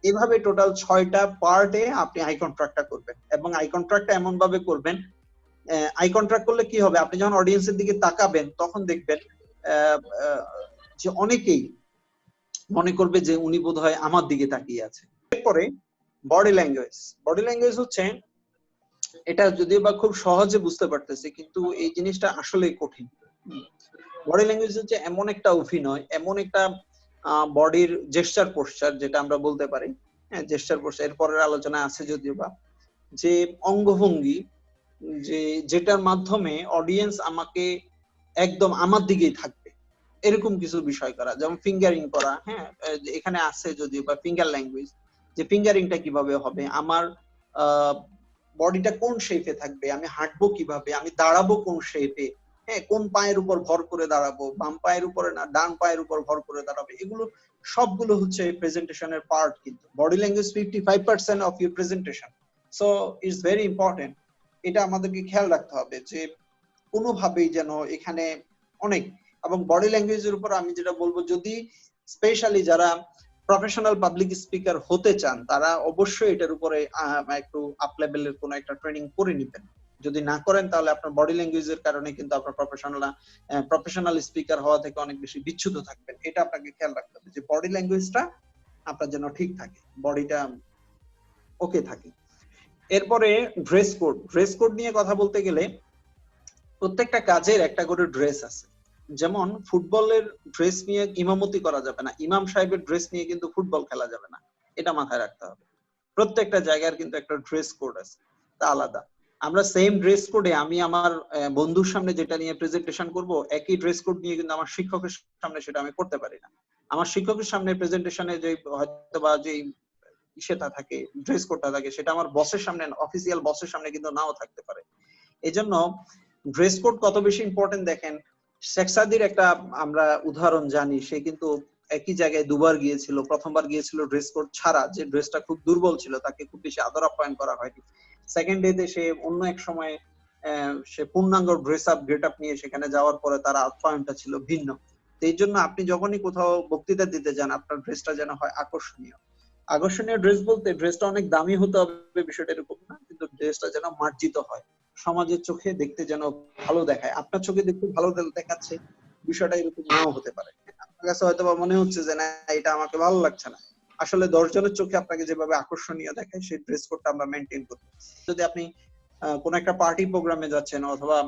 এভাবে টোটাল 6টা পার্টে আপনি আই কন্ট্রাক্টটা করবেন এবং আই কন্ট্রাক্টটা এমন ভাবে করবেন, আই কন্ট্রাক্ট করলে কি হবে, আপনি যখন অডিয়েন্সের দিকে তাকাবেন তখন দেখবেন যে অনেকেই মনে করবে যে উনি বোধহয় আমার দিকে তাকিয়ে আছে। এরপরে বডি ল্যাঙ্গুয়েজ। বডি ল্যাঙ্গুয়েজ হচ্ছে, এটা যদিও বা খুব সহজে বুঝতে পারতেছি কিন্তু এই জিনিসটা আসলেই কঠিন। বডি ল্যাঙ্গুয়েজ হচ্ছে এমন একটা অভিনয়, এমন একটা বডির জেস্টার পোস্টার যেটা আমরা বলতে পারি, হ্যাঁ, জেস্টার পোস্টার এর পরের আলোচনা আছে যদিও বা, যে অঙ্গভঙ্গি, যেটার মাধ্যমে অডিয়েন্স আমাকে একদম আমার দিকেই থাকবে এরকম কিছু বিষয় করা, যেমন ফিঙ্গারিং করা, হ্যাঁ, এখানে আছে যদিও বা ফিঙ্গার ল্যাঙ্গুয়েজ, যে ফিঙ্গারিংটা কিভাবে হবে, আমার বডিটা কোন শেপে থাকবে, আমি হাঁটবো কিভাবে, আমি দাঁড়াবো কোন শেপে, হ্যাঁ, কোন পায়ের উপর ভর করে দাঁড়াবো, বাম পায়ের উপরে না ডান পায়ের উপর ভর করে দাঁড়াবো, এগুলো সবগুলো হচ্ছে প্রেজেন্টেশনের পার্ট। কিন্তু body language 55% of your presentation, so it's very important. এটা আমাদেরকে খেয়াল রাখতে হবে যে কোনোভাবেই যেন এখানে অনেক, এবং বডি ল্যাঙ্গুয়েজের উপর আমি যেটা বলবো, যদি স্পেশালি যারা প্রফেশনাল পাবলিক স্পিকার হতে চান তারা অবশ্যই এটার উপরে একটু আপ লেভেলের কোনো একটা ট্রেনিং করে নেবেন। যদি না করেন তাহলে আপনার বডি ল্যাঙ্গুয়েজের কারণে কিন্তু আপনার প্রফেশনাল স্পিকার হওয়া থেকে অনেক বেশি বিচ্যুত থাকবেন। এটা আপনাকে খেয়াল রাখতে হবে যে বডি ল্যাঙ্গুয়েজটা আপনার যেন ঠিক থাকে, বডিটা ওকে থাকে। এরপরে ড্রেস কোড। ড্রেস কোড নিয়ে কথা বলতে গেলে প্রত্যেকটা কাজের একটা করে ড্রেস আছে। যেমন ফুটবলের ড্রেস নিয়ে ইমামতি করা যাবে না, ইমাম সাহেবের ড্রেস নিয়ে কিন্তু ফুটবল খেলা যাবে না, এটা মাথায় রাখতে হবে। প্রত্যেকটা জায়গার কিন্তু একটা ড্রেস কোড আছে, তা আলাদা। আমরা সেম ড্রেস কোডে আমি আমার বন্ধুর সামনে যেটা নিয়ে প্রেজেন্টেশন করব, একই ড্রেস কোড নিয়ে কিন্তু আমার শিক্ষকের সামনে সেটা আমি করতে পারি না। আমার শিক্ষকের সামনে প্রেজেন্টেশনে যে হয়তো বা যে সেটা থাকে, ড্রেস কোডটা থাকে, সেটা আমার বসের সামনে, অফিসিয়াল বসের সামনে কিন্তু নাও থাকতে পারে। এজন্য ড্রেস কোড কত বেশি ইম্পর্টেন্ট দেখেন, শেখ সাদির একটা আমরা উদাহরণ জানি, সে কিন্তু একই জায়গায় দুবার গিয়েছিল। প্রথমবার গিয়েছিল ড্রেস কোড ছাড়া, যে ড্রেসটা খুব দুর্বল ছিল, তাকে খুব বেশি আদর আপ্যায়ন করা হয়নি। সেকেন্ড ডেতে সে অন্য এক সময় সে পূর্ণাঙ্গ ড্রেস আপ গেট আপ নিয়ে সেখানে যাওয়ার পরে তার আপ্যায়নটা ছিল ভিন্ন। এই জন্য আপনি যখনই কোথাও বক্তৃতা দিতে যান আপনার ড্রেসটা যেন হয় আকর্ষণীয়। আকর্ষণীয় ড্রেস বলতে ড্রেসটা অনেক দামি হতে হবে বিষয়টা এরকম না, কিন্তু ড্রেসটা যেন মার্জিত হয়, সমাজের চোখে দেখতে যেন ভালো দেখায়। আপনার চোখে দেখতে ভালো দেখাচ্ছে বিষয়টা এরকম নাও হতে পারে, আপনার কাছে হয়তো বা মনে হচ্ছে যে না এটা আমাকে ভালো লাগছে না, আসলে 10 জনের চোখে আপনাকে যেভাবে আকর্ষণীয় দেখায় সেই ড্রেস কোডটা আমরা মেনটেন করব। যদি আপনি কোন একটা পার্টি প্রোগ্রামে যাচ্ছেন অথবা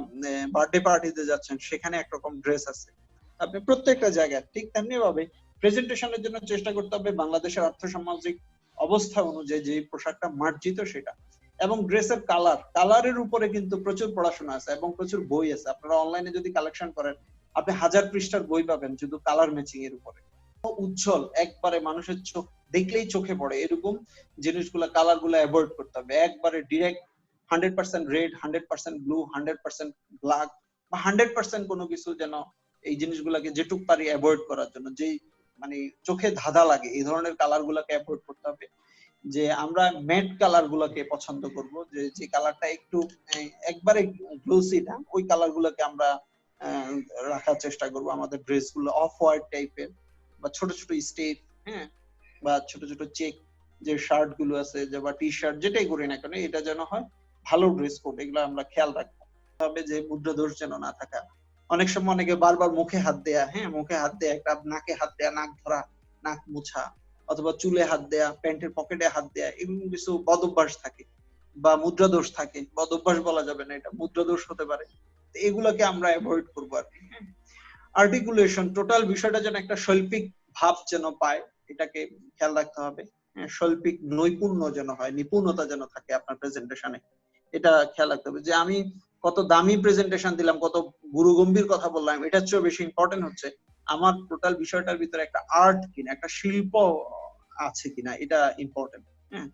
বার্থডে পার্টিতে যাচ্ছেন, সেখানে একরকম ড্রেস আছে, আপনি প্রত্যেকটা জায়গায় ঠিক তেমনি ভাবে প্রেজেন্টেশনের জন্য চেষ্টা করতে হবে বাংলাদেশের আর্থসামাজিক অবস্থা অনুযায়ী যে পোশাকটা মার্জিত সেটা। এবং ড্রেসের কালারের উপরে কিন্তু প্রচুর পড়াশোনা আছে এবং প্রচুর বই আছে। আপনারা অনলাইনে যদি কালেকশন করেন আপনি 1000 পৃষ্ঠার বই পাবেন শুধু কালার ম্যাচিং এর উপরে। উজ্জ্বল একবারে মানুষের চোখ দেখলেই চোখে পড়ে এরকম জিনিসগুলা, কালার গুলা অ্যাভয়েড করতে হবে। একবারে ডিরেক্ট 100% রেড, 100% ব্লু, 100% ব্ল্যাক বা 100% কোনো কিছু যেন, এই জিনিসগুলাকে যেটুক পারি অ্যাভয়েড করার জন্য, যেই মানে চোখে ধাঁধা লাগে এই ধরনের কালার গুলাকে অ্যাভয়েড করতে হবে। যে আমরা ম্যাট কালার গুলাকে পছন্দ করব, যে কালারটা একটু একবারে গ্লোসি না, ওই কালার গুলাকে আমরা রাখার চেষ্টা করব আমাদের ড্রেস গুলো। অফ হোয়াইট টাইপের বা ছোট ছোট স্টেপ, হ্যাঁ, বা ছোট ছোট চেক যে শার্ট গুলো আছে বা টি শার্ট যেটাই করি না কেন, এটা যেন হয় ভালো ড্রেস কোড, এগুলো আমরা খেয়াল রাখতে হবে। যে মুদ্রা দোষ যেন না থাকা। অনেক সময় অনেকে বারবার মুখে হাত দেয়া, হ্যাঁ, মুখে হাত দেয়া, একটা নাকে হাত দেয়া, নাক ধরা, নাক মুছা, অথবা চুলে হাত দেয়া, প্যান্টের পকেটে হাত দেয়া, এরকম কিছু বদ অভ্যাস থাকে বা মুদ্রা দোষ থাকে। বদ অভ্যাস বলা যাবে না, এটা মুদ্রা দোষ হতে পারে। এগুলোকে আমরা অ্যাভয়েড করবো আর কি। আর্টিকুলেশন, টোটাল বিষয়টা যেন একটা শৈল্পিক ভাব যেন পায়, এটাকে খেয়াল রাখতে হবে। শৈল্পিক নৈপুণ্য যেন হয়, নিপুণতা যেন থাকে আপনার প্রেজেন্টেশনে, এটা খেয়াল রাখতে হবে। যে আমি কত দামি প্রেজেন্টেশন দিলাম, কত গুরুগম্ভীর কথা বললাম, এটার চেয়ে বেশি ইম্পর্টেন্ট হচ্ছে আমার টোটাল বিষয়টার ভিতরে একটা আর্ট কিনা, একটা শিল্প আছে কিনা, এটা ইম্পর্টেন্ট। হ্যাঁ,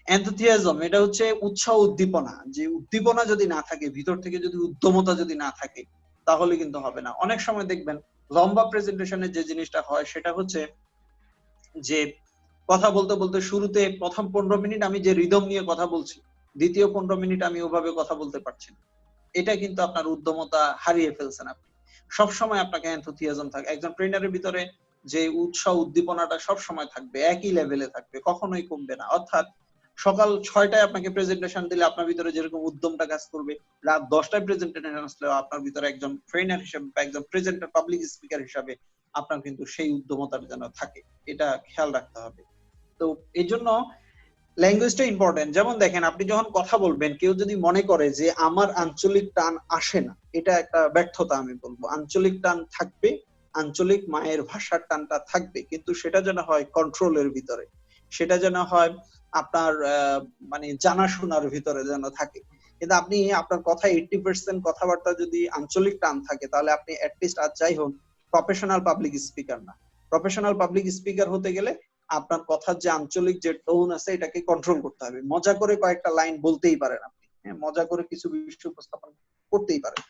এনথুসিয়াজম, এটা হচ্ছে উৎসাহ উদ্দীপনা। যে উদ্দীপনা যদি না থাকে, ভিতর থেকে যদি উদ্যমতা যদি না থাকে, তাহলে কিন্তু হবে না। অনেক সময় দেখবেন লম্বা প্রেজেন্টেশনে যে জিনিসটা হয় সেটা হচ্ছে যে কথা বলতে বলতে শুরুতে প্রথম 15 মিনিট আমি যে রিদম নিয়ে কথা বলছি, দ্বিতীয় 15 মিনিট আমি ওভাবে কথা বলতে পারছি না। এটা কিন্তু আপনার উদ্যমতা হারিয়ে ফেলছেন আপনি। সবসময় আপনাকে এনথুসিয়াজম থাকে, একজন ট্রেনারের ভিতরে যে উৎসাহ উদ্দীপনাটা সব সময় থাকবে, একই লেভেলে থাকবে, কখনোই কমবে না। অর্থাৎ সকাল 6টায় আপনাকে প্রেজেন্টেশন দিলে আপনার ভিতরে যেরকম উদ্যমটা কাজ করবে, রাত 10টায় প্রেজেন্টেশন আসলেও আপনার ভিতরে একজন ট্রেনার হিসেবে বা একজন প্রেজেন্টার, পাবলিক স্পিকার হিসাবে আপনার কিন্তু সেই উদ্যমতাটা যেন থাকে, এটা খেয়াল রাখতে হবে। তো এই জন্য ল্যাঙ্গুয়েজটা ইম্পর্টেন্ট। যেমন দেখেন, আপনি যখন কথা বলবেন, কেউ যদি মনে করে যে আমার আঞ্চলিক টান আসে না, এটা একটা ব্যর্থতা আমি বলবো। আঞ্চলিক টান থাকবে, আঞ্চলিক মায়ের ভাষার টানটা থাকবে, কিন্তু সেটা যেন হয় কন্ট্রোলের ভিতরে, সেটা যেন হয় আপনার মানে জানাশোনার ভিতরে যেন থাকে। কিন্তু আপনি আপনার কথা 80% কথাবার্তা যদি আঞ্চলিক টান থাকে, তাহলে আপনি অ্যাটলিস্ট আর যাই হোক প্রফেশনাল পাবলিক স্পিকার না। প্রফেশনাল পাবলিক স্পিকার হতে গেলে আপনার কথার যে আঞ্চলিক যে টোন আছে, এটাকে কন্ট্রোল করতে হবে। মজা করে কয়েকটা লাইন বলতেই পারেন আপনি, হ্যাঁ, মজা করে কিছু বিষয় উপস্থাপন করতেই পারেন,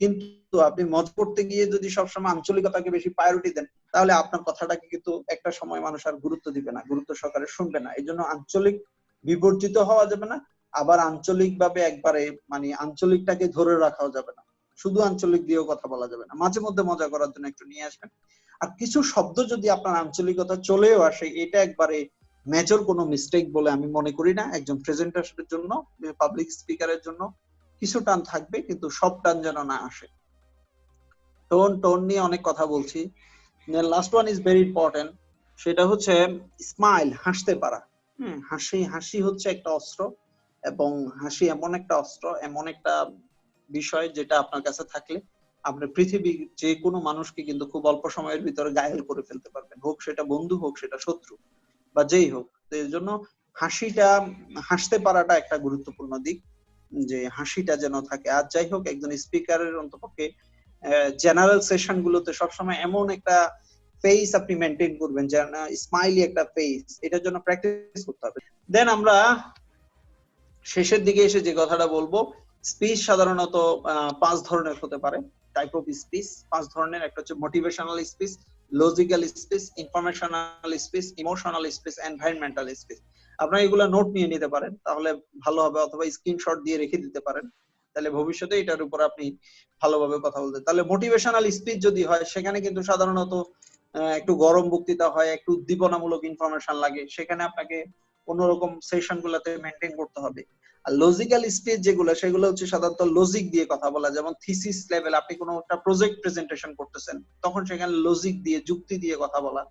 কিন্তু আপনি মজা করতে গিয়ে যদি সবসময় আঞ্চলিকতাকে বেশি প্রায়োরিটি দেন, তাহলে আপনার কথাটাকে কিন্তু একটা সময় মানুষ আর গুরুত্ব দিবে না, গুরুত্ব সহকারে শুনবে না। এই জন্য আঞ্চলিক বিবর্জিত হওয়া যাবে না, আবার আঞ্চলিক ভাবে একবারে মানে আঞ্চলিকটাকে ধরে রাখাও যাবে না, শুধু আঞ্চলিক দিয়েও কথা বলা যাবে না। মাঝে মধ্যে মজা করার জন্য একটু নিয়ে আসবেন। আর কিছু শব্দ যদি আপনার আঞ্চলিকতা চলেও আসে, এটা একবারে মেজর কোনো মিস্টেক বলে আমি মনে করি না। একজন প্রেজেন্টারের জন্য, পাবলিক স্পিকারের জন্য কিছু টান থাকবে, কিন্তু সব টান যেন না আসে। টোন নিয়ে অনেক কথা বলছি। Last one is very important, সেটা হচ্ছে স্মাইল, হাসতে পারা। হাসি হচ্ছে একটা অস্ত্র, এবং হাসি এমন একটা অস্ত্র, এমন একটা বিষয় যেটা আপনার কাছে থাকলে আপনি পৃথিবীর যে কোনো মানুষকে কিন্তু খুব অল্প সময়ের ভিতরে ঘায়েল করে ফেলতে পারবেন, হোক সেটা বন্ধু, হোক সেটা শত্রু, বা যেই হোক। তো এর জন্য হাসিটা, হাসতে পারাটা একটা গুরুত্বপূর্ণ দিক, যে হাসিটা যেন থাকে। আর যাই হোক, একজন স্পিকারের অন্তপক্ষে জেনারেল সেশন গুলোতে সবসময় এমন একটা ফেস আপনি মেনটেন করবেন, যেন স্মাইলি একটা ফেস, এটার জন্য প্র্যাকটিস করতে হবে। দেন আমরা শেষের দিকে এসে যে কথাটা বলবো, স্পিচ সাধারণত 5 ধরনের হতে পারে, টাইপ অফ স্পিচ 5 ধরনের। একটা হচ্ছে motivational speech, logical speech, informational speech, emotional speech, environmental speech. আপনারা এগুলা নোট নিয়ে নিতে পারেন, তাহলে ভালো হবে, অথবা স্ক্রিনশট দিয়ে রেখে দিতে পারেন, তাহলে ভবিষ্যতে এটার উপর আপনি ভালোভাবে কথা বলতে। তাহলে মোটিভেশনাল স্পিচ যদি হয়, সেখানে কিন্তু সাধারণত একটু গরম বক্তৃতা হয়, একটু উদ্দীপনামূলক ইনফরমেশন লাগে, সেখানে আপনাকে অন্যরকম সেশন গুলাতে মেনটেন করতে হবে। আর লজিক্যাল স্পিচ যেগুলো, সেগুলো হচ্ছে সাধারণত লজিক দিয়ে কথা বলা। যেমন থিসিস লেভেল, আপনি কোনো একটা প্রজেক্ট প্রেজেন্টেশন করতেছেন, তখন সেখানে লজিক দিয়ে, যুক্তি দিয়ে কথা বলা।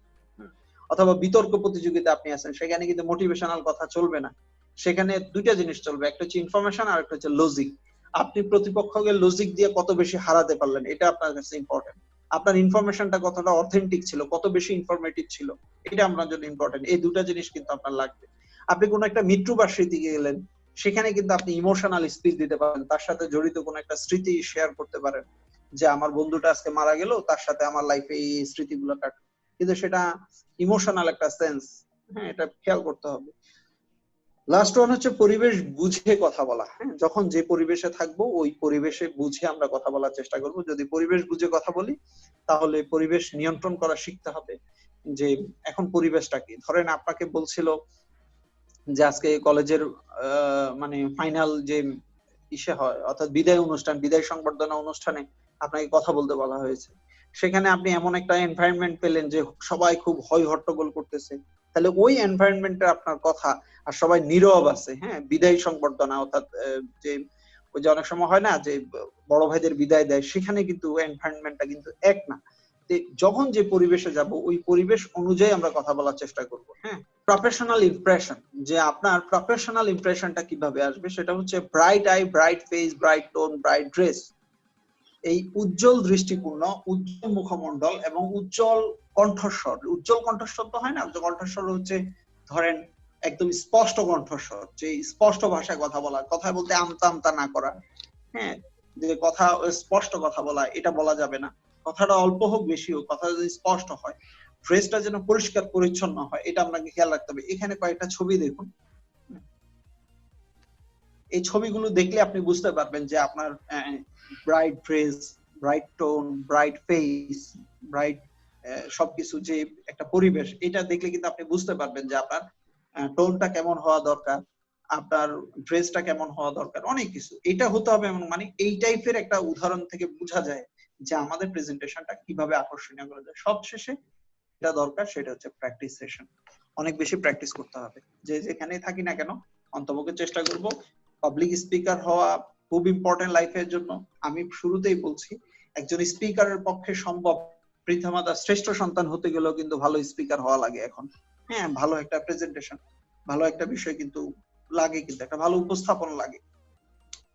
অথবা বিতর্ক প্রতিযোগিতা আপনি আছেন, সেখানে কিন্তু মোটিভেশনাল কথা চলবে না, সেখানে দুইটা জিনিস চলবে, একটা হচ্ছে ইনফরমেশন আর একটা হচ্ছে লজিক। আপনি প্রতিপক্ষকে লজিক দিয়ে কত বেশি হারাতে পারলেন, এটা আপনার কাছে ইম্পর্টেন্ট। আপনার ইনফরমেশনটা কতটা অথেন্টিক ছিল, কত বেশি ইনফরমেটিভ ছিল, এটা আপনার জন্য ইম্পর্টেন্ট। এই দুটা জিনিস কিন্তু আপনার লাগবে। আপনি কোনো একটা মৃত্যুবার্ষিকী গেলেন, সেখানে কিন্তু আপনি ইমোশনাল স্পিচ দিতে পারেন, তার সাথে জড়িত কোনো একটা স্মৃতি শেয়ার করতে পারেন, যে আমার বন্ধুটা আজকে মারা গেল, তার সাথে আমার লাইফে এই স্মৃতিগুলো কাটলো, কিন্তু সেটা ইমোশনাল একটা সেন্স। হ্যাঁ, এটা খেয়াল করতে হবে। লাস্ট ওয়ান হচ্ছে পরিবেশ বুঝে কথা বলা। হ্যাঁ, যখন যে পরিবেশে থাকবো, ওই পরিবেশে বুঝে আমরা কথা বলার চেষ্টা করব। যদি পরিবেশ বুঝে কথা বলি, তাহলে পরিবেশ নিয়ন্ত্রণ করা শিখতে হবে। যে এখন পরিবেশটা কি, ধরেন আপনাকে বলছিল যে আজকে কলেজের মানে ফাইনাল যে ইসে হয়, অর্থাৎ বিদায় অনুষ্ঠান, বিদায় সংবর্ধনা অনুষ্ঠানে আপনাকে কথা বলতে বলা হয়েছে। সেখানে আপনি এমন একটা এনভায়রনমেন্ট পেলেন যে সবাই খুব হই হট্টগোল করতেছে, তাহলে ওই এনভায়রনমেন্টে আপনার কথা, আর সবাই নীরব আছে, হ্যাঁ, বিদায় সংবর্ধনা, অর্থাৎ যে ওই যে অনেক সময় হয় না যে বড় ভাইদের বিদায় দেয়, সেখানে কিন্তু এনভায়রনমেন্টটা কিন্তু এক না। যখন যে পরিবেশে যাব ওই পরিবেশ অনুযায়ী আমরা কথা বলার চেষ্টা করব। হ্যাঁ, প্রফেশনাল ইমপ্রেশন, যে আপনার প্রফেশনাল ইমপ্রেশনটা কিভাবে আসবে সেটা হচ্ছে bright I, bright face, bright tone, bright dress. এই উজ্জ্বল দৃষ্টিপূর্ণ, উজ্জ্বল মুখমণ্ডল এবং উজ্জ্বল কণ্ঠস্বর। উজ্জ্বল কণ্ঠস্বর তো হয় না, কণ্ঠস্বর হচ্ছে ধরেন একদম স্পষ্ট কণ্ঠস্বর, যে স্পষ্ট ভাষায় কথা বলা, কথা বলতে আমতা আমতা না করা। হ্যাঁ, যে কথা স্পষ্ট কথা বলা, এটা বলা যাবে না। কথাটা অল্প হোক বেশি হোক, কথা যদি স্পষ্ট হয়, ড্রেসটা যেন পরিষ্কার পরিচ্ছন্ন হয়, এটা আপনাকে খেয়াল রাখতে হবে। এখানে কয়েকটা ছবি দেখুন, এই ছবিগুলো দেখলে আপনি বুঝতে পারবেন যে আপনার bright dress, bright tone, bright face, bright সবকিছু, যে একটা পরিবেশ, এটা দেখলে কিন্তু আপনি বুঝতে পারবেন যে আপনার টোনটা কেমন হওয়া দরকার, আপনার ড্রেসটা কেমন হওয়া দরকার, অনেক কিছু। এটা হতে হবে মানে এই টাইপের একটা উদাহরণ থেকে বোঝা যায় যে আমাদের প্রেজেন্টেশনটা কিভাবে আকর্ষণীয় করা যায়। সবশেষে এটা দরকার, সেটা হচ্ছে প্র্যাকটিস সেশন। অনেক বেশি প্র্যাকটিস করতে হবে। যে যেখানেই থাকি না কেন অন্তপক্ষে চেষ্টা করব। পাবলিক স্পিকার হওয়া খুব ইম্পর্টেন্ট লাইফের জন্য। আমি শুরুতেই বলছি, একজন স্পিকারের পক্ষে সম্ভব। পিতামাতার শ্রেষ্ঠ সন্তান হতে গেলেও কিন্তু ভালো স্পিকার হওয়া লাগে এখন। হ্যাঁ, ভালো একটা প্রেজেন্টেশন, ভালো একটা বিষয় কিন্তু লাগে, কিন্তু একটা ভালো উপস্থাপন লাগে।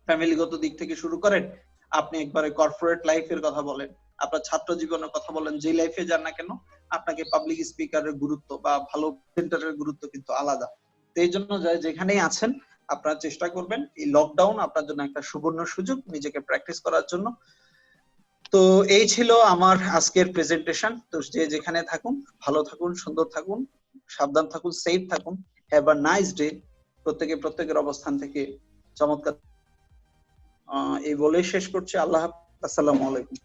ফ্যামিলিগত দিক থেকে শুরু করেন, আপনি একবারে কর্পোরেট লাইফের কথা বলেন, আপনার ছাত্র জীবনের কথা বলেন, যে লাইফে যান না কেন, আপনাকে পাবলিক স্পিকারের গুরুত্ব বা ভালো প্রেজেন্টারের গুরুত্ব কিন্তু আলাদা। তো এই জন্য যেখানেই আছেন আপনারা চেষ্টা করবেন, এই লকডাউন আপনার জন্য একটা সুবর্ণ সুযোগ নিজেকে প্র্যাকটিস করার জন্য। তো এই ছিল আমার আজকের প্রেজেন্টেশন। তো যে যেখানে থাকুন, ভালো থাকুন, সুন্দর থাকুন, সাবধান থাকুন, সেফ থাকুন। Have a nice day. প্রত্যেকের অবস্থান থেকে চমৎকার এই বলেই শেষ করছি। আল্লাহ হাফেজ, আসসালামু আলাইকুম।